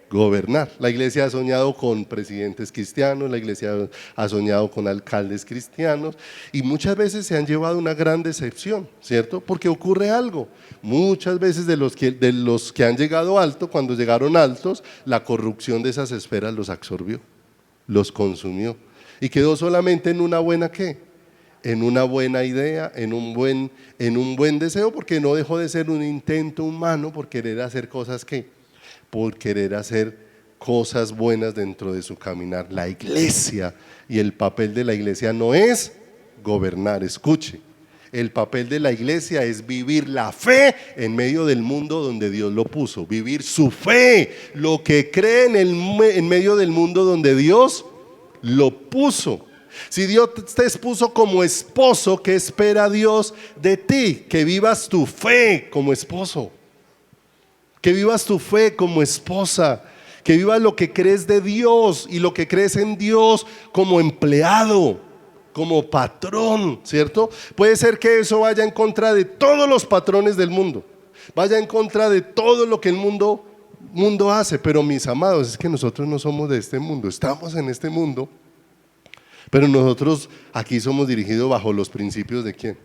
gobernar. La iglesia ha soñado con presidentes cristianos, la iglesia ha soñado con alcaldes cristianos y muchas veces se han llevado una gran decepción, ¿cierto? Porque ocurre algo, muchas veces de los que han llegado alto, cuando llegaron altos, la corrupción de esas esferas los absorbió, los consumió y quedó solamente en una buena ¿qué? En una buena idea, en un buen deseo, porque no dejó de ser un intento humano por querer hacer cosas ¿qué? Por querer hacer cosas buenas dentro de su caminar. La iglesia y el papel de la iglesia no es gobernar, escuche, el papel de la iglesia es vivir la fe en medio del mundo donde Dios lo puso, vivir su fe, lo que cree en medio del mundo donde Dios lo puso. Si Dios te puso como esposo, ¿qué espera Dios de ti? Que vivas tu fe como esposo, que vivas tu fe como esposa, que vivas lo que crees de Dios y lo que crees en Dios como empleado, como patrón, ¿cierto? Puede ser que eso vaya en contra de todos los patrones del mundo, vaya en contra de todo lo que el mundo hace, pero mis amados, es que nosotros no somos de este mundo, estamos en este mundo, pero nosotros aquí somos dirigidos bajo los principios ¿de quién?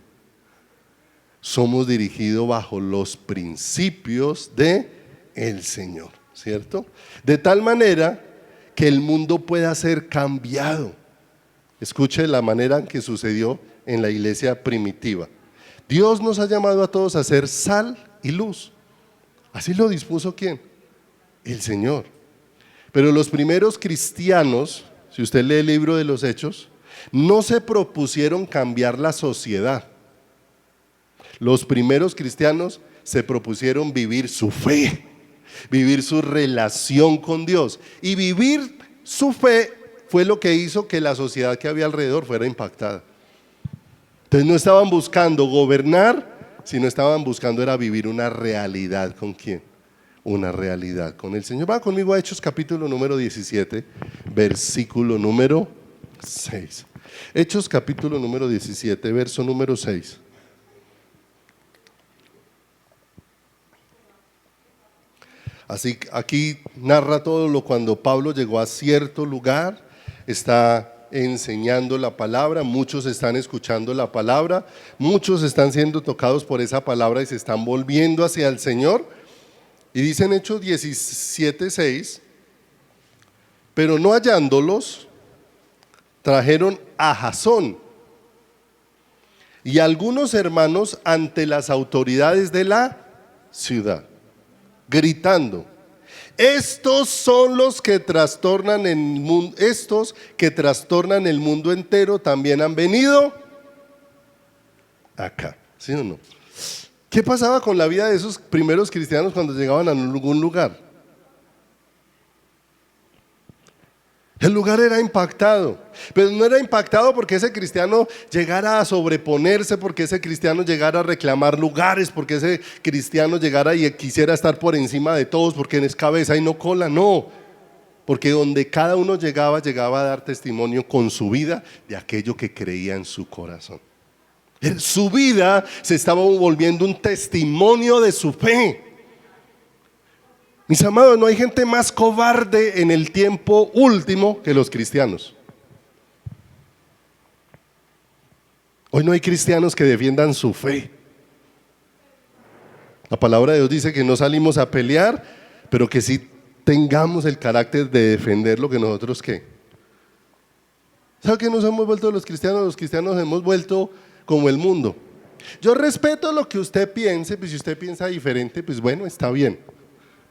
Somos dirigidos bajo los principios de el Señor, ¿cierto? De tal manera que el mundo pueda ser cambiado. Escuche la manera en que sucedió en la iglesia primitiva. Dios nos ha llamado a todos a ser sal y luz. Así lo dispuso ¿quién? El Señor. Pero los primeros cristianos, si usted lee el libro de los Hechos, no se propusieron cambiar la sociedad. Los primeros cristianos se propusieron vivir su fe, vivir su relación con Dios, y vivir su fe fue lo que hizo que la sociedad que había alrededor fuera impactada. Entonces no estaban buscando gobernar, sino estaban buscando era vivir una realidad. ¿Con quién? Una realidad con el Señor. Va conmigo a Hechos capítulo número 17, versículo número 6. Hechos capítulo número 17, verso número 6. Así aquí narra todo lo cuando Pablo llegó a cierto lugar, está enseñando la palabra, muchos están escuchando la palabra, muchos están siendo tocados por esa palabra y se están volviendo hacia el Señor. Y dice en Hechos 17:6, pero no hallándolos, trajeron a Jasón y algunos hermanos ante las autoridades de la ciudad, gritando: estos son los que trastornan el mundo, estos que trastornan el mundo entero también han venido acá, ¿sí o no? ¿Qué pasaba con la vida de esos primeros cristianos cuando llegaban a algún lugar? El lugar era impactado, pero no era impactado porque ese cristiano llegara a sobreponerse, porque ese cristiano llegara a reclamar lugares, porque ese cristiano llegara y quisiera estar por encima de todos, porque es cabeza y no cola, no. Porque donde cada uno llegaba a dar testimonio con su vida de aquello que creía en su corazón. Su vida se estaba volviendo un testimonio de su fe. Mis amados, no hay gente más cobarde en el tiempo último que los cristianos. Hoy no hay cristianos que defiendan su fe. La palabra de Dios dice que no salimos a pelear, pero que sí tengamos el carácter de defender lo que nosotros ¿qué? ¿Sabe qué nos hemos vuelto los cristianos? Los cristianos hemos vuelto como el mundo. Yo respeto lo que usted piense, pues si usted piensa diferente, pues bueno, está bien.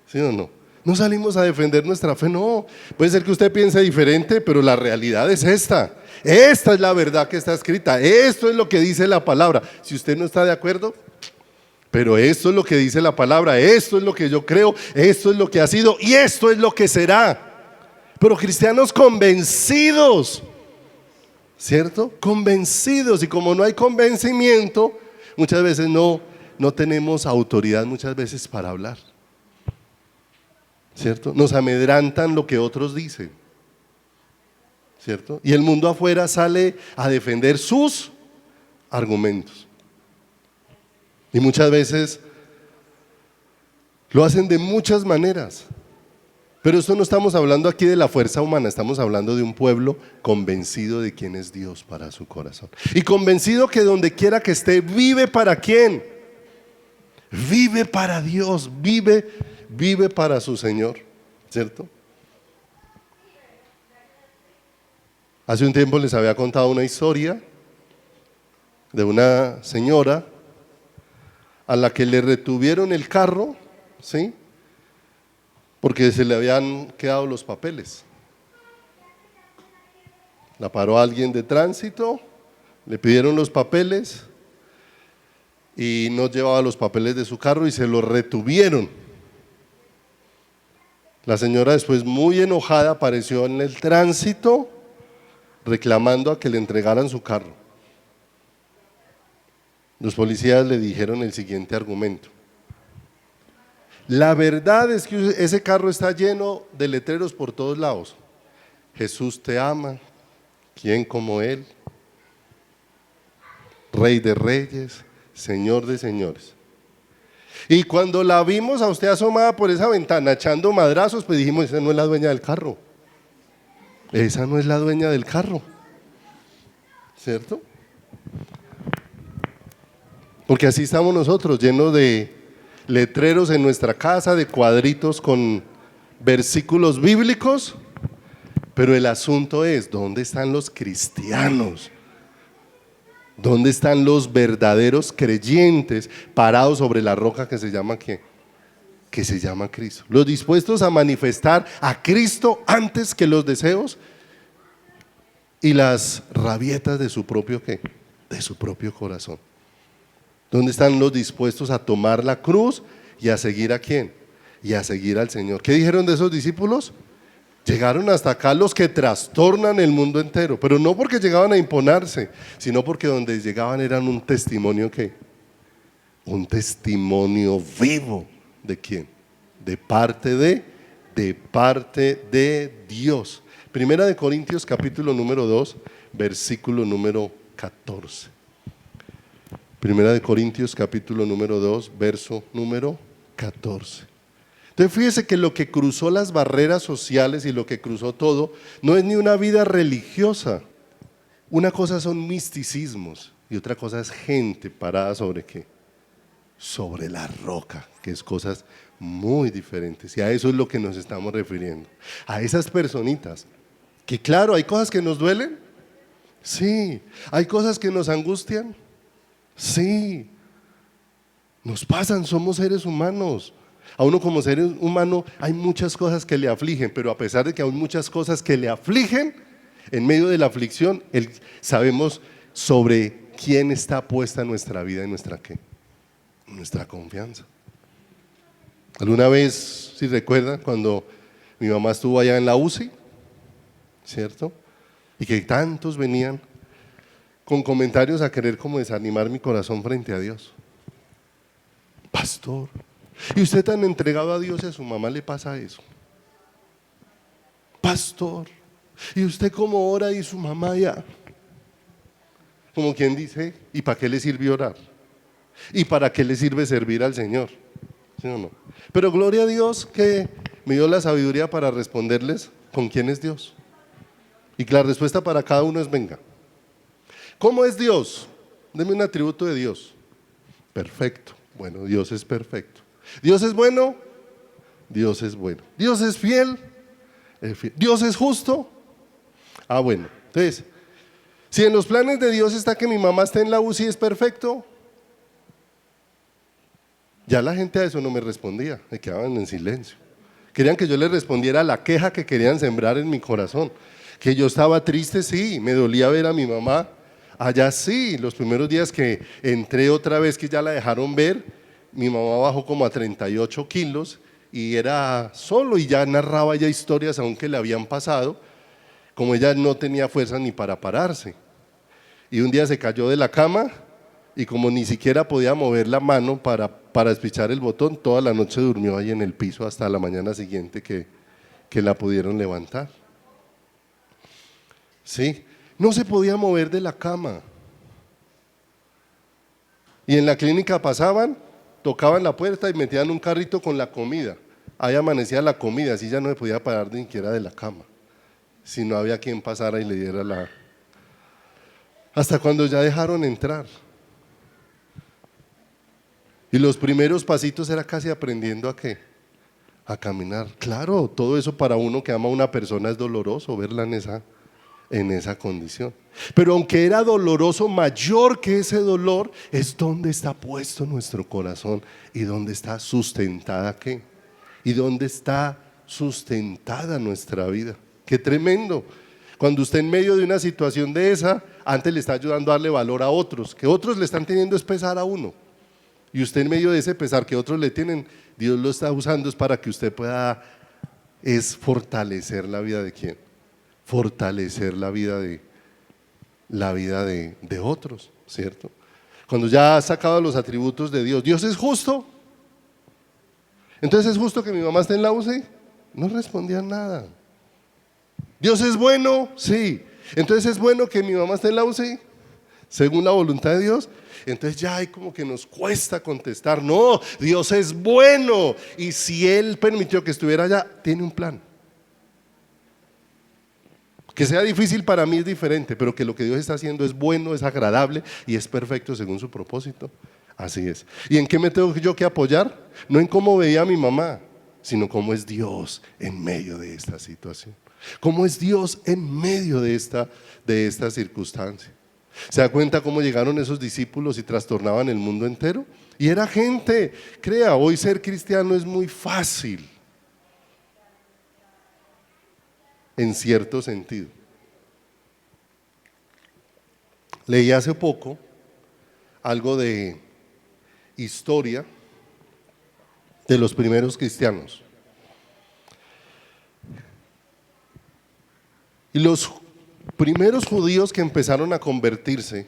¿Sí o no? No salimos a defender nuestra fe, no. Puede ser que usted piense diferente, pero la realidad es esta. Esta es la verdad que está escrita. Esto es lo que dice la palabra. Si usted no está de acuerdo, pero esto es lo que dice la palabra. Esto es lo que yo creo. Esto es lo que ha sido y esto es lo que será. Pero cristianos convencidos. ¿cierto? Convencidos, y como no hay convencimiento, muchas veces no tenemos autoridad muchas veces para hablar, ¿cierto? Nos amedrantan lo que otros dicen, ¿cierto? Y el mundo afuera sale a defender sus argumentos. Y muchas veces lo hacen de muchas maneras. Pero esto no estamos hablando aquí de la fuerza humana, estamos hablando de un pueblo convencido de quién es Dios para su corazón. Y convencido que donde quiera que esté, vive para quién. Vive para Dios, vive para su Señor, ¿cierto? Hace un tiempo les había contado una historia de una señora a la que le retuvieron el carro, ¿sí? Porque se le habían quedado los papeles. La paró alguien de tránsito, le pidieron los papeles y no llevaba los papeles de su carro y se los retuvieron. La señora, después muy enojada, apareció en el tránsito reclamando a que le entregaran su carro. Los policías le dijeron el siguiente argumento: la verdad es que ese carro está lleno de letreros por todos lados. Jesús te ama, ¿quién como Él? Rey de reyes, Señor de señores. Y cuando la vimos a usted asomada por esa ventana echando madrazos, pues dijimos, esa no es la dueña del carro. Esa no es la dueña del carro, ¿cierto? Porque así estamos nosotros, llenos de letreros en nuestra casa, de cuadritos con versículos bíblicos, pero el asunto es, ¿dónde están los cristianos? ¿Dónde están los verdaderos creyentes parados sobre la roca que se llama ¿qué? Que se llama Cristo? Los dispuestos a manifestar a Cristo antes que los deseos y las rabietas de su propio ¿qué? De su propio corazón. ¿Dónde están los dispuestos a tomar la cruz y a seguir a quién? Y a seguir al Señor. ¿Qué dijeron de esos discípulos? Llegaron hasta acá los que trastornan el mundo entero, pero no porque llegaban a imponerse, sino porque donde llegaban eran un testimonio ¿qué? Un testimonio vivo. ¿De quién? De parte de Dios. Primera de Corintios capítulo número 2, versículo número 14. Primera de Corintios capítulo número 2, verso número 14. Entonces fíjese que lo que cruzó las barreras sociales y lo que cruzó todo no es ni una vida religiosa. Una cosa son misticismos y otra cosa es gente parada sobre ¿qué? Sobre la roca, que es cosas muy diferentes. Y a eso es lo que nos estamos refiriendo. A esas personitas que claro, hay cosas que nos duelen, sí. Hay cosas que nos angustian, sí. Nos pasan, somos seres humanos. A uno como ser humano hay muchas cosas que le afligen, pero a pesar de que hay muchas cosas que le afligen, en medio de la aflicción, sabemos sobre quién está puesta nuestra vida y nuestra ¿qué? Nuestra confianza. ¿Alguna vez, si recuerdan, cuando mi mamá estuvo allá en la UCI, ¿cierto? Y que tantos venían con comentarios a querer como desanimar mi corazón frente a Dios. Pastor, ¿y usted tan entregado a Dios y a su mamá le pasa eso? Pastor, ¿y usted cómo ora y su mamá ya? Como quien dice, ¿y para qué le sirve orar? ¿Y para qué le sirve servir al Señor? ¿Sí o no? Pero gloria a Dios que me dio la sabiduría para responderles con quién es Dios. Y que la respuesta para cada uno es venga. ¿Cómo es Dios? Deme un atributo de Dios. Perfecto. Bueno, Dios es perfecto. ¿Dios es bueno? Dios es bueno. ¿Dios es fiel? ¿Dios es justo? Ah, bueno. Entonces, si en los planes de Dios está que mi mamá esté en la UCI, ¿es perfecto? Ya la gente a eso no me respondía, me quedaban en silencio. Querían que yo les respondiera a la queja que querían sembrar en mi corazón. Que yo estaba triste, sí, me dolía ver a mi mamá allá, sí. Los primeros días que entré otra vez, que ya la dejaron ver, mi mamá bajó como a 38 kilos y era solo, y ya narraba ya historias aún que le habían pasado, como ella no tenía fuerza ni para pararse. y un día se cayó de la cama y como ni siquiera podía mover la mano para despichar el botón, toda la noche durmió ahí en el piso hasta la mañana siguiente que la pudieron levantar. ¿Sí? No se podía mover de la cama. Y en la clínica pasaban, tocaban la puerta y metían un carrito con la comida. Ahí amanecía la comida, así ya no se podía parar ni siquiera de la cama. Si no había quien pasara y le diera la... Hasta cuando ya dejaron entrar. Y los primeros pasitos era casi aprendiendo ¿a qué? A caminar. Claro, todo eso para uno que ama a una persona es doloroso verla en esa condición. Pero aunque era doloroso, mayor que ese dolor es donde está puesto nuestro corazón y donde está sustentada ¿qué? Y donde está sustentada nuestra vida. ¡Qué tremendo! Cuando usted en medio de una situación de esa, antes le está ayudando a darle valor a otros, que otros le están teniendo es pesar a uno. Y usted en medio de ese pesar que otros le tienen, Dios lo está usando es para que usted pueda fortalecer la vida de quién, fortalecer la vida de otros, ¿cierto? Cuando ya ha sacado los atributos de Dios, ¿Dios es justo? Entonces ¿es justo que mi mamá esté en la UCI? No respondían nada. ¿Dios es bueno? Sí. Entonces ¿es bueno que mi mamá esté en la UCI? Según la voluntad de Dios. Entonces ya hay como que nos cuesta contestar, no, Dios es bueno y si Él permitió que estuviera allá, tiene un plan. Que sea difícil para mí es diferente, pero que lo que Dios está haciendo es bueno, es agradable y es perfecto según su propósito. Así es. ¿Y en qué me tengo yo que apoyar? No en cómo veía a mi mamá, sino cómo es Dios en medio de esta situación. Cómo es Dios en medio de esta circunstancia. ¿Se da cuenta cómo llegaron esos discípulos y trastornaban el mundo entero? Y era gente, crea, hoy ser cristiano es muy fácil, en cierto sentido. Leí hace poco algo de historia de los primeros cristianos. Y los primeros judíos que empezaron a convertirse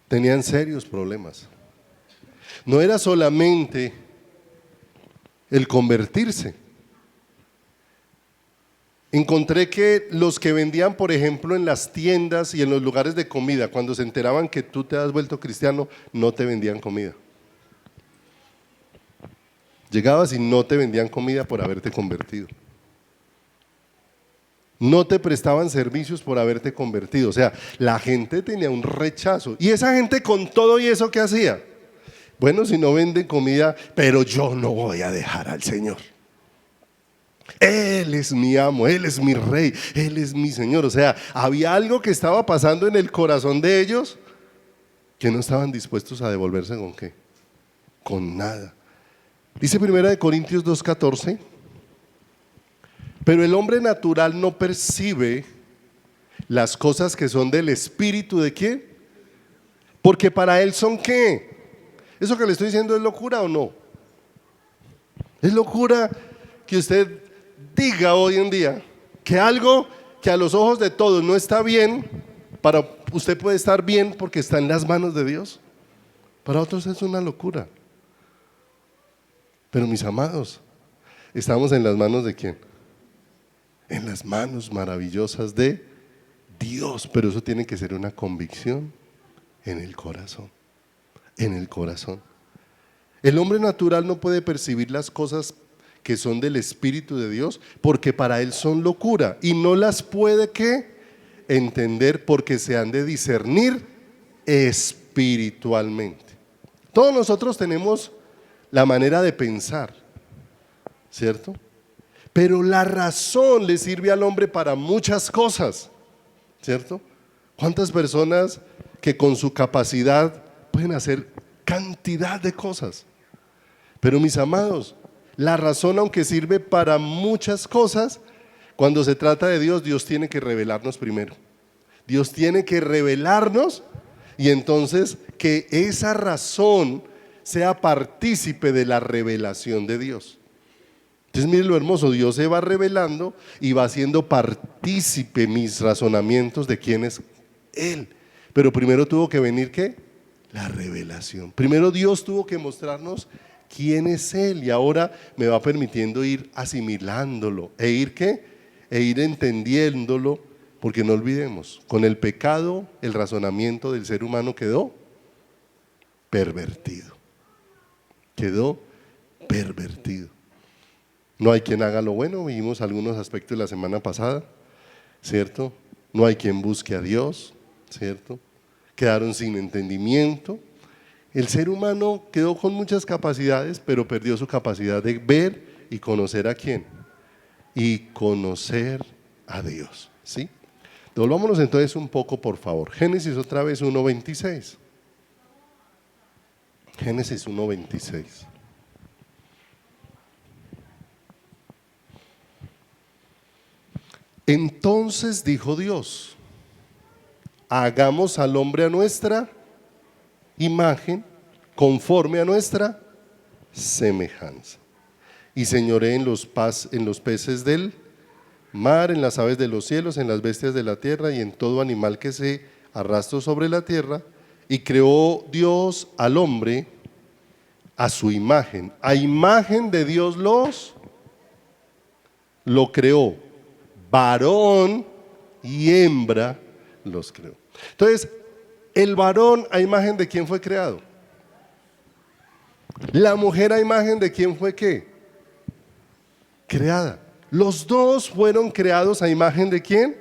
tenían serios problemas. No era solamente el convertirse. Encontré que los que vendían, por ejemplo, en las tiendas y en los lugares de comida, cuando se enteraban que tú te has vuelto cristiano, no te vendían comida. Llegabas y no te vendían comida por haberte convertido. No te prestaban servicios por haberte convertido. O sea, la gente tenía un rechazo. Y esa gente con todo y eso, ¿qué hacía? Bueno, si no venden comida, pero yo no voy a dejar al Señor. Él es mi amo, Él es mi rey, Él es mi Señor. O sea, había algo que estaba pasando en el corazón de ellos que no estaban dispuestos a devolverse ¿con qué? Con nada. Dice 1 Corintios 2:14. Pero el hombre natural no percibe las cosas que son del espíritu ¿de quién? Porque para él son ¿qué? ¿Eso que le estoy diciendo es locura o no? Es locura que usted diga hoy en día que algo que a los ojos de todos no está bien, para usted puede estar bien porque está en las manos de Dios. Para otros es una locura. Pero mis amados, estamos en las manos ¿de quién? En las manos maravillosas de Dios, pero eso tiene que ser una convicción en el corazón, en el corazón. El hombre natural no puede percibir las cosas que son del Espíritu de Dios porque para él son locura y no las puede ¿qué? Entender porque se han de discernir espiritualmente. Todos nosotros tenemos la manera de pensar, ¿cierto? Pero la razón le sirve al hombre para muchas cosas, ¿cierto? ¿Cuántas personas que con su capacidad pueden hacer cantidad de cosas? Pero mis amados, la razón aunque sirve para muchas cosas, cuando se trata de Dios, Dios tiene que revelarnos primero. Dios tiene que revelarnos y entonces que esa razón sea partícipe de la revelación de Dios. Entonces miren lo hermoso, Dios se va revelando y va haciendo partícipe mis razonamientos de quién es, Él. Pero primero tuvo que venir, ¿qué? La revelación. Primero Dios tuvo que mostrarnos quién es Él, y ahora me va permitiendo ir asimilándolo e ir, ¿qué? E ir entendiéndolo, porque no olvidemos, con el pecado el razonamiento del ser humano quedó pervertido. Quedó pervertido. No hay quien haga lo bueno, vimos algunos aspectos la semana pasada, ¿cierto? No hay quien busque a Dios, ¿cierto? Quedaron sin entendimiento. El ser humano quedó con muchas capacidades, pero perdió su capacidad de ver y conocer a quién. Y conocer a Dios, ¿sí? Volvámonos entonces un poco, por favor. Génesis otra vez 1:26. Génesis 1:26. Entonces dijo Dios: hagamos al hombre a nuestra imagen, conforme a nuestra semejanza, y señoree en los peces del mar, en las aves de los cielos, en las bestias de la tierra y en todo animal que se arrastra sobre la tierra. Y creó Dios al hombre a su imagen. A imagen de Dios lo creó. Varón y hembra los creó. Entonces, el varón a imagen de quién fue creado. La mujer a imagen de quién fue ¿qué? Creada. Los dos fueron creados a imagen de quién.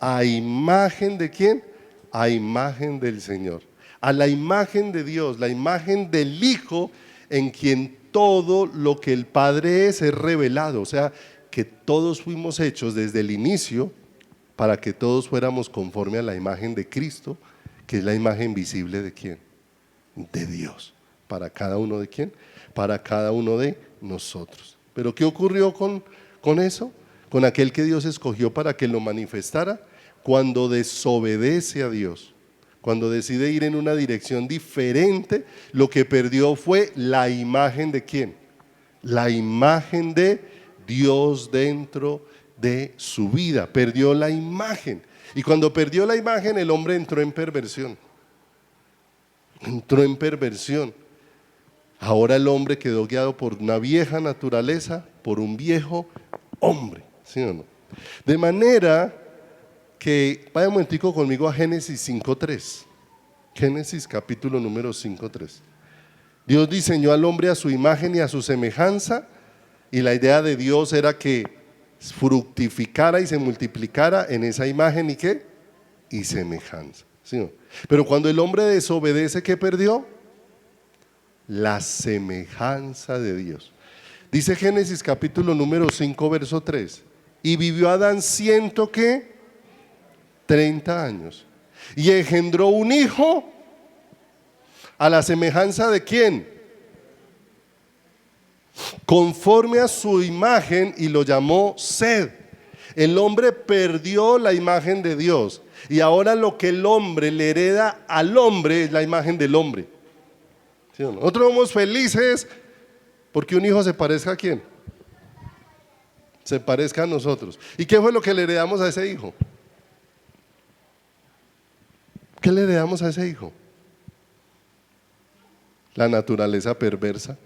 A imagen de quién. A imagen del Señor. A la imagen de Dios, la imagen del Hijo, en quien todo lo que el Padre es revelado. O sea, que todos fuimos hechos desde el inicio para que todos fuéramos conforme a la imagen de Cristo, que es la imagen visible de quién. De Dios. ¿Para cada uno de quién? Para cada uno de nosotros. Pero ¿qué ocurrió con eso? Con aquel que Dios escogió para que lo manifestara. Cuando desobedece a Dios, cuando decide ir en una dirección diferente, lo que perdió fue la imagen de quién. La imagen de Dios dentro de su vida. Perdió la imagen. Y cuando perdió la imagen, el hombre entró en perversión. Entró en perversión. Ahora el hombre quedó guiado por una vieja naturaleza, por un viejo hombre, ¿sí o no? De manera que, vaya un momentico conmigo a Génesis 5:3. Génesis capítulo número 5:3. Dios diseñó al hombre a su imagen y a su semejanza, y la idea de Dios era que fructificara y se multiplicara en esa imagen y ¿qué? Y semejanza, ¿sí o no? Pero cuando el hombre desobedece, ¿qué perdió? La semejanza de Dios. Dice Génesis capítulo número 5 verso 3. Y vivió Adán 30 años y engendró un hijo a la semejanza de quién, conforme a su imagen, y lo llamó Sed. El hombre perdió la imagen de Dios y ahora lo que el hombre le hereda al hombre es la imagen del hombre. ¿Sí o no? Nosotros somos felices porque un hijo se parezca a quién, se parezca a nosotros. ¿Y qué fue lo que le heredamos a ese hijo? ¿Qué le heredamos a ese hijo? La naturaleza perversa.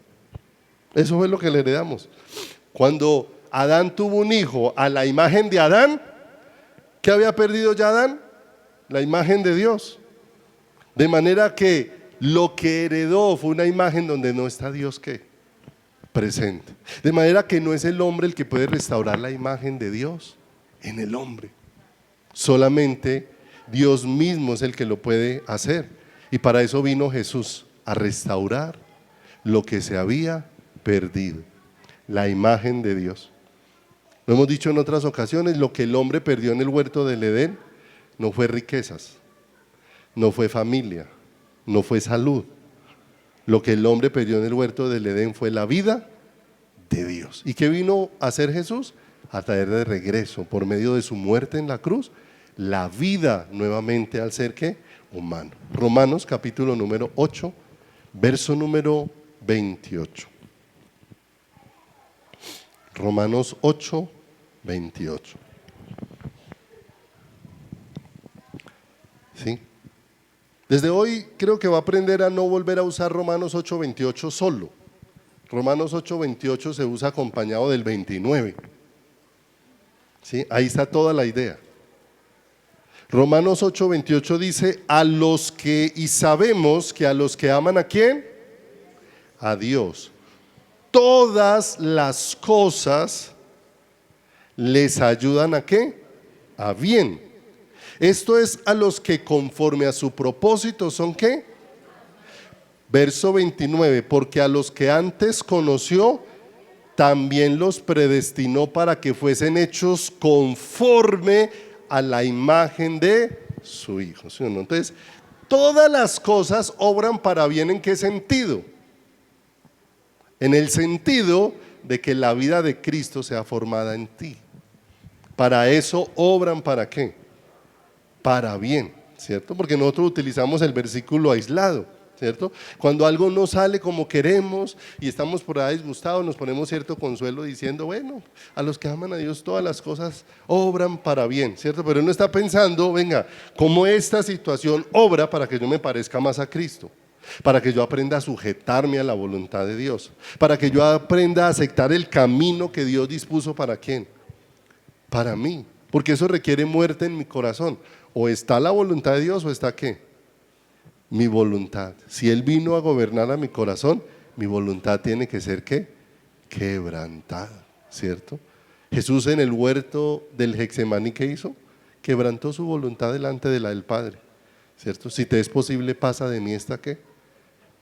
Eso fue lo que le heredamos. Cuando Adán tuvo un hijo a la imagen de Adán, ¿qué había perdido ya Adán? La imagen de Dios. De manera que lo que heredó fue una imagen donde no está Dios, ¿qué? Presente. De manera que no es el hombre el que puede restaurar la imagen de Dios en el hombre. Solamente Dios mismo es el que lo puede hacer. Y para eso vino Jesús, a restaurar lo que se había perdido, la imagen de Dios. Lo hemos dicho en otras ocasiones, lo que el hombre perdió en el huerto del Edén no fue riquezas, no fue familia, no fue salud. Lo que el hombre perdió en el huerto del Edén fue la vida de Dios. ¿Y qué vino a hacer Jesús? A traer de regreso, por medio de su muerte en la cruz, la vida nuevamente al ser ¿qué? Humano. Romanos capítulo número 8, verso número 28. Romanos 8, 28. ¿sí? Desde hoy creo que va a aprender a no volver a usar Romanos 8:28 solo. Romanos 8:28 se usa acompañado del 29. ¿Sí? Ahí está toda la idea. Romanos 8:28 dice, a los que, y sabemos que a los que aman ¿a quién? A Dios. Todas las cosas les ayudan ¿a qué? A bien. Esto es a los que conforme a su propósito son ¿qué? Verso 29, porque a los que antes conoció, también los predestinó para que fuesen hechos conforme a la imagen de su Hijo. ¿Sí o no? Entonces, todas las cosas obran para bien. ¿En qué sentido? En el sentido de que la vida de Cristo sea formada en ti. Para eso obran ¿para qué? Para bien, ¿cierto? Porque nosotros utilizamos el versículo aislado, ¿cierto? Cuando algo no sale como queremos y estamos por ahí disgustados, nos ponemos cierto consuelo diciendo, bueno, a los que aman a Dios todas las cosas obran para bien, ¿cierto? Pero uno está pensando, venga, ¿cómo esta situación obra para que yo me parezca más a Cristo? Para que yo aprenda a sujetarme a la voluntad de Dios, para que yo aprenda a aceptar el camino que Dios dispuso ¿para quién? Para mí, porque eso requiere muerte en mi corazón. O está la voluntad de Dios o está ¿qué? Mi voluntad. Si Él vino a gobernar a mi corazón, mi voluntad tiene que ser ¿qué? Quebrantada, ¿cierto? Jesús en el huerto del Getsemaní, ¿qué hizo? Quebrantó su voluntad delante de la del Padre, ¿cierto? Si te es posible, pasa de mí esta ¿qué?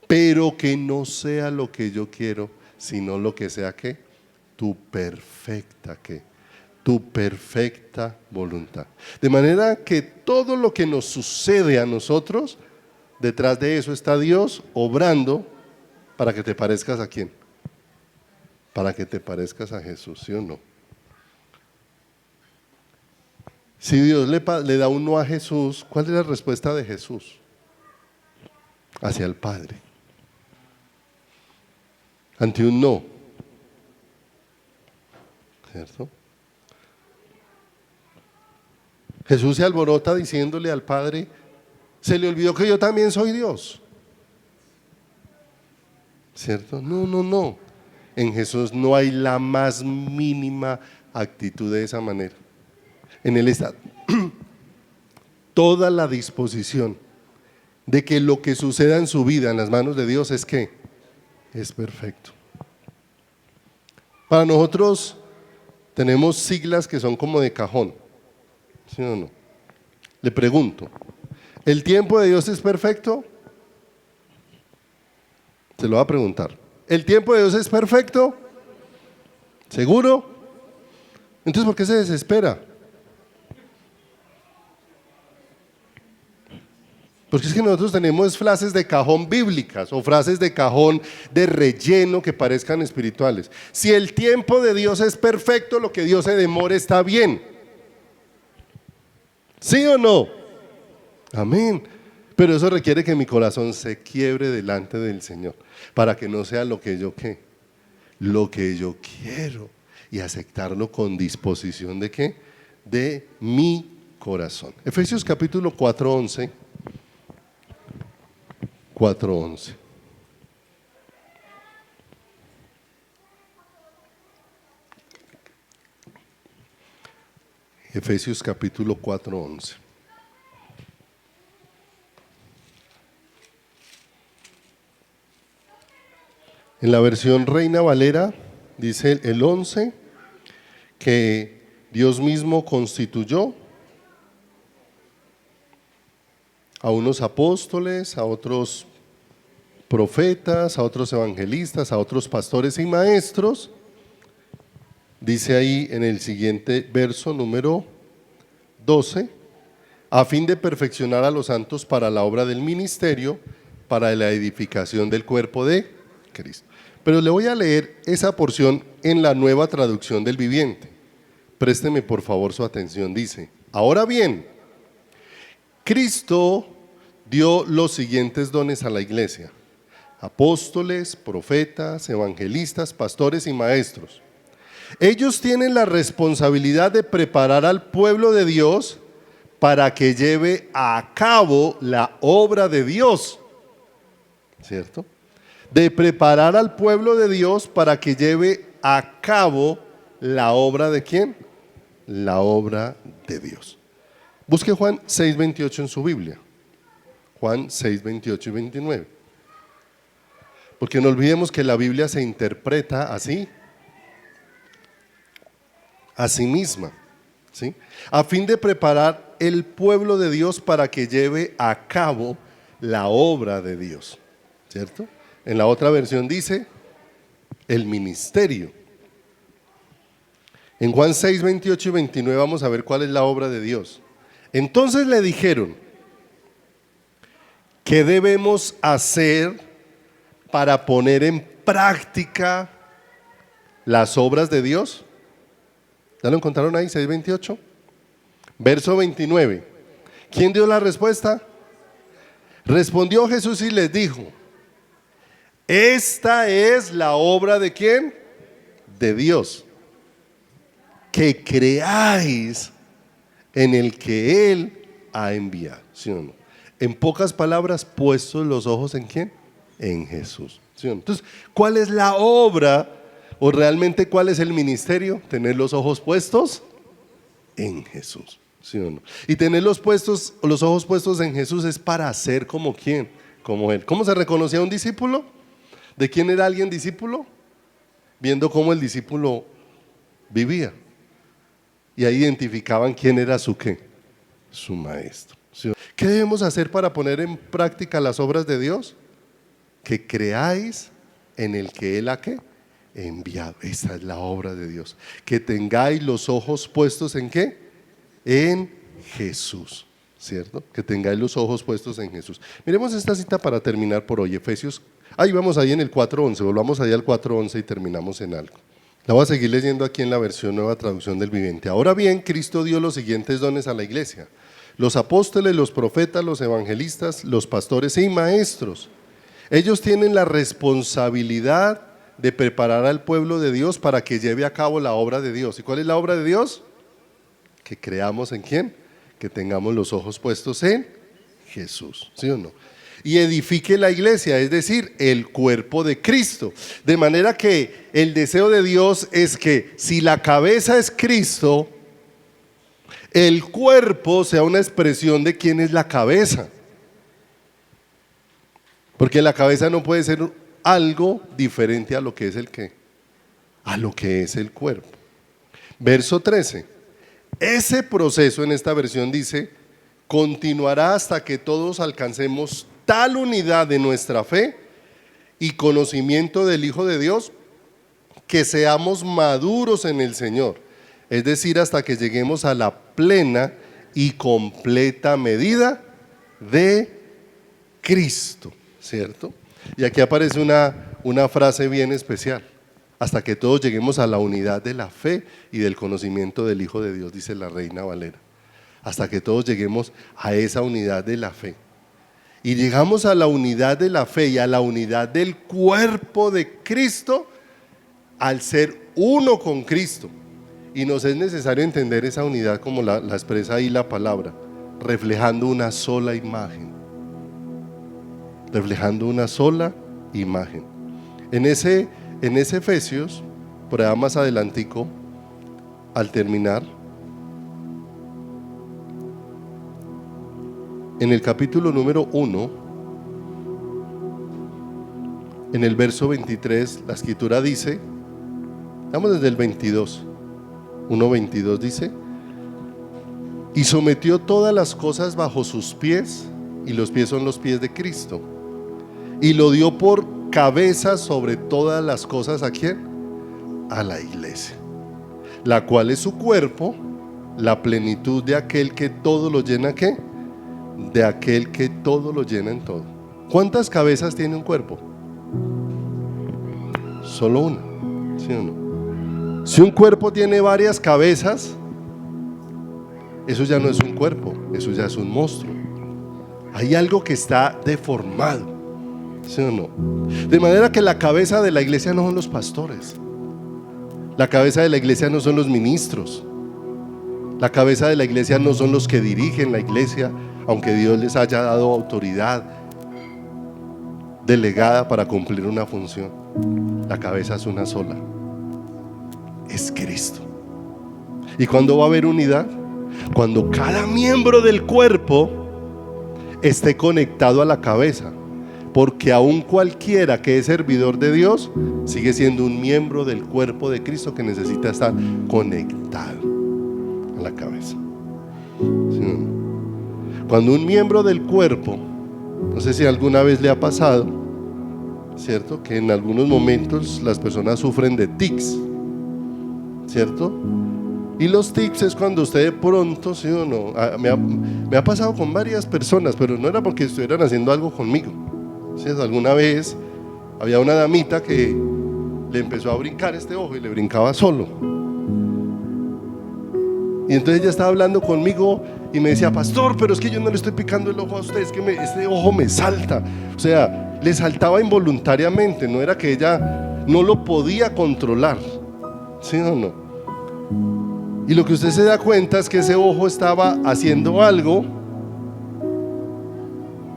Pero que no sea lo que yo quiero, sino lo que sea ¿qué? Tu perfecta ¿qué? Tu perfecta voluntad. De manera que todo lo que nos sucede a nosotros, detrás de eso está Dios obrando para que te parezcas ¿a quién? Para que te parezcas a Jesús, ¿sí o no? Si Dios le da un no a Jesús, ¿cuál es la respuesta de Jesús? Hacia el Padre. Ante un no, ¿cierto? Jesús se alborota diciéndole al Padre, se le olvidó que yo también soy Dios, ¿cierto? No, en Jesús no hay la más mínima actitud de esa manera. En Él está toda la disposición de que lo que suceda en su vida en las manos de Dios es que es perfecto. Para nosotros tenemos siglas que son como de cajón, ¿sí o no? Le pregunto, ¿el tiempo de Dios es perfecto? Se lo voy a preguntar. ¿El tiempo de Dios es perfecto? ¿Seguro? Entonces, ¿por qué se desespera? Porque es que nosotros tenemos frases de cajón bíblicas o frases de cajón de relleno que parezcan espirituales. Si el tiempo de Dios es perfecto, lo que Dios se demore está bien. ¿Sí o no? Amén. Pero eso requiere que mi corazón se quiebre delante del Señor para que no sea lo que yo ¿qué? Lo que yo quiero, y aceptarlo con disposición de ¿qué? De mi corazón. Efesios capítulo 4:11. 4:11. Efesios capítulo 4:11. En la versión Reina Valera dice el 11 que Dios mismo constituyó a unos apóstoles, a otros profetas, a otros evangelistas, a otros pastores y maestros. Dice ahí en el siguiente verso, número 12, a fin de perfeccionar a los santos para la obra del ministerio, para la edificación del cuerpo de Cristo. Pero le voy a leer esa porción en la Nueva Traducción del Viviente. Présteme por favor su atención. Dice, ahora bien, Cristo dio los siguientes dones a la iglesia: apóstoles, profetas, evangelistas, pastores y maestros. Ellos tienen la responsabilidad de preparar al pueblo de Dios para que lleve a cabo la obra de Dios, ¿cierto? De preparar al pueblo de Dios para que lleve a cabo la obra de ¿quién? La obra de Dios. Busque Juan 6:28 en su Biblia. Juan 6:28 y 29. Porque no olvidemos que la Biblia se interpreta así, a sí misma, ¿sí? A fin de preparar el pueblo de Dios para que lleve a cabo la obra de Dios, ¿cierto? En la otra versión dice el ministerio. En Juan 6:28 y 29 vamos a ver cuál es la obra de Dios. Entonces le dijeron: ¿qué debemos hacer para poner en práctica las obras de Dios? ¿Ya lo encontraron ahí? 6:28. Verso 29. ¿Quién dio la respuesta? Respondió Jesús y les dijo: esta es la obra ¿de quién? De Dios, que creáis en el que Él ha enviado, ¿sí o no? En pocas palabras, puestos los ojos ¿en quién? En Jesús, ¿sí o no? Entonces, ¿cuál es la obra o realmente cuál es el ministerio? Tener los ojos puestos en Jesús, ¿sí o no? Y tener los ojos puestos en Jesús es para ser como ¿quién? Como Él. ¿Cómo se reconocía un discípulo? ¿De quién era alguien discípulo? Viendo cómo el discípulo vivía. Y ahí identificaban quién era su ¿qué? Su maestro. ¿Sí? ¿Qué debemos hacer para poner en práctica las obras de Dios? Que creáis en el que Él ha ¿qué? Enviado. Esa es la obra de Dios. Que tengáis los ojos puestos ¿en qué? En Jesús, ¿cierto? Que tengáis los ojos puestos en Jesús. Miremos esta cita para terminar por hoy. Efesios, ahí vamos ahí en el 4:11, volvamos ahí al 4:11 y terminamos en algo. La voy a seguir leyendo aquí en la versión Nueva Traducción del Viviente. Ahora bien, Cristo dio los siguientes dones a la iglesia: los apóstoles, los profetas, los evangelistas, los pastores y maestros. Ellos tienen la responsabilidad de preparar al pueblo de Dios para que lleve a cabo la obra de Dios. ¿Y cuál es la obra de Dios? Que creamos ¿en quién? Que tengamos los ojos puestos en Jesús, ¿sí o no? Y edifique la iglesia, es decir, el cuerpo de Cristo. De manera que el deseo de Dios es que si la cabeza es Cristo, el cuerpo sea una expresión de quién es la cabeza. Porque la cabeza no puede ser algo diferente a lo que es el qué, a lo que es el cuerpo. Verso 13. Ese proceso en esta versión dice: continuará hasta que todos alcancemos tal unidad de nuestra fe y conocimiento del Hijo de Dios, que seamos maduros en el Señor, es decir, hasta que lleguemos a la plena y completa medida de Cristo, ¿cierto? Y aquí aparece una frase bien especial: hasta que todos lleguemos a la unidad de la fe y del conocimiento del Hijo de Dios, dice la Reina Valera. Hasta que todos lleguemos a esa unidad de la fe. Y llegamos a la unidad de la fe y a la unidad del cuerpo de Cristo al ser uno con Cristo. Y nos es necesario entender esa unidad como la expresa ahí la palabra, reflejando una sola imagen. Reflejando una sola imagen. En ese Efesios, por allá más adelantico, al terminar, en el capítulo número 1, en el verso 23, la escritura dice, vamos desde el 22, 1:22 dice: y sometió todas las cosas bajo sus pies, y los pies son los pies de Cristo, y lo dio por cabeza sobre todas las cosas. ¿A quién? A la iglesia, la cual es su cuerpo, la plenitud de aquel que todo lo llena. ¿Qué? De aquel que todo lo llena en todo. ¿Cuántas cabezas tiene un cuerpo? Solo una, ¿sí o no? Si un cuerpo tiene varias cabezas, eso ya no es un cuerpo, eso ya es un monstruo. Hay algo que está deformado, ¿sí o no? De manera que la cabeza de la iglesia no son los pastores, la cabeza de la iglesia no son los ministros, La cabeza de la iglesia no son los que dirigen la iglesia, aunque Dios les haya dado autoridad delegada para cumplir una función. La cabeza es una sola, es Cristo. ¿Y cuándo va a haber unidad? Cuando cada miembro del cuerpo esté conectado a la cabeza, porque aun cualquiera que es servidor de Dios sigue siendo un miembro del cuerpo de Cristo que necesita estar conectado a la cabeza. ¿Sí, no? Cuando un miembro del cuerpo, no sé si alguna vez le ha pasado, ¿cierto?, que en algunos momentos las personas sufren de tics, ¿cierto? Y los tics es cuando usted de pronto, ¿sí o no? Me ha pasado con varias personas, pero no era porque estuvieran haciendo algo conmigo, ¿cierto? Alguna vez había una damita que le empezó a brincar este ojo y le brincaba solo. Y entonces ella estaba hablando conmigo y me decía: pastor, pero es que yo no le estoy picando el ojo a usted, es que este ojo me salta. O sea, le saltaba involuntariamente, no era que ella no lo podía controlar, ¿sí o no? Y lo que usted se da cuenta es que ese ojo estaba haciendo algo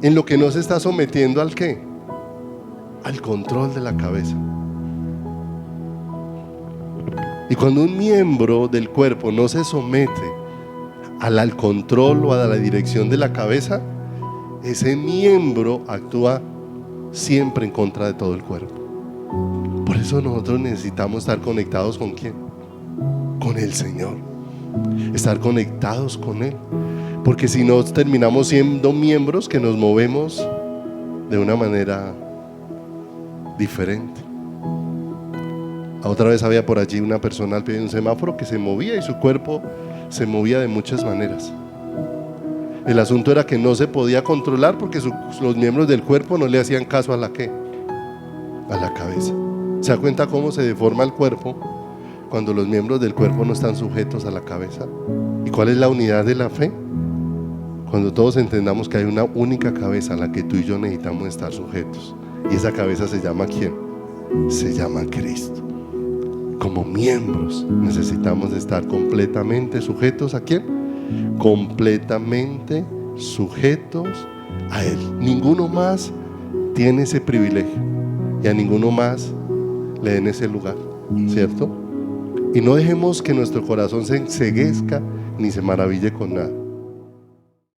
en lo que no se está sometiendo al ¿qué? Al control de la cabeza. Y cuando un miembro del cuerpo no se somete al control o a la dirección de la cabeza, ese miembro actúa siempre en contra de todo el cuerpo. Por eso nosotros necesitamos estar conectados ¿con quién? Con el Señor. Estar conectados con Él, porque si no terminamos siendo miembros que nos movemos de una manera diferente. Otra vez había por allí una persona al pie de un semáforo que se movía y su cuerpo se movía de muchas maneras. El asunto era que no se podía controlar porque los miembros del cuerpo no le hacían caso a la ¿qué? A la cabeza. ¿Se da cuenta cómo se deforma el cuerpo cuando los miembros del cuerpo no están sujetos a la cabeza? ¿Y cuál es la unidad de la fe? Cuando todos entendamos que hay una única cabeza a la que tú y yo necesitamos estar sujetos, y esa cabeza se llama ¿quién? Se llama Cristo. Como miembros necesitamos estar completamente sujetos ¿a quién? Completamente sujetos a Él. Ninguno más tiene ese privilegio y a ninguno más le den ese lugar, ¿cierto? Y no dejemos que nuestro corazón se enceguezca ni se maraville con nada.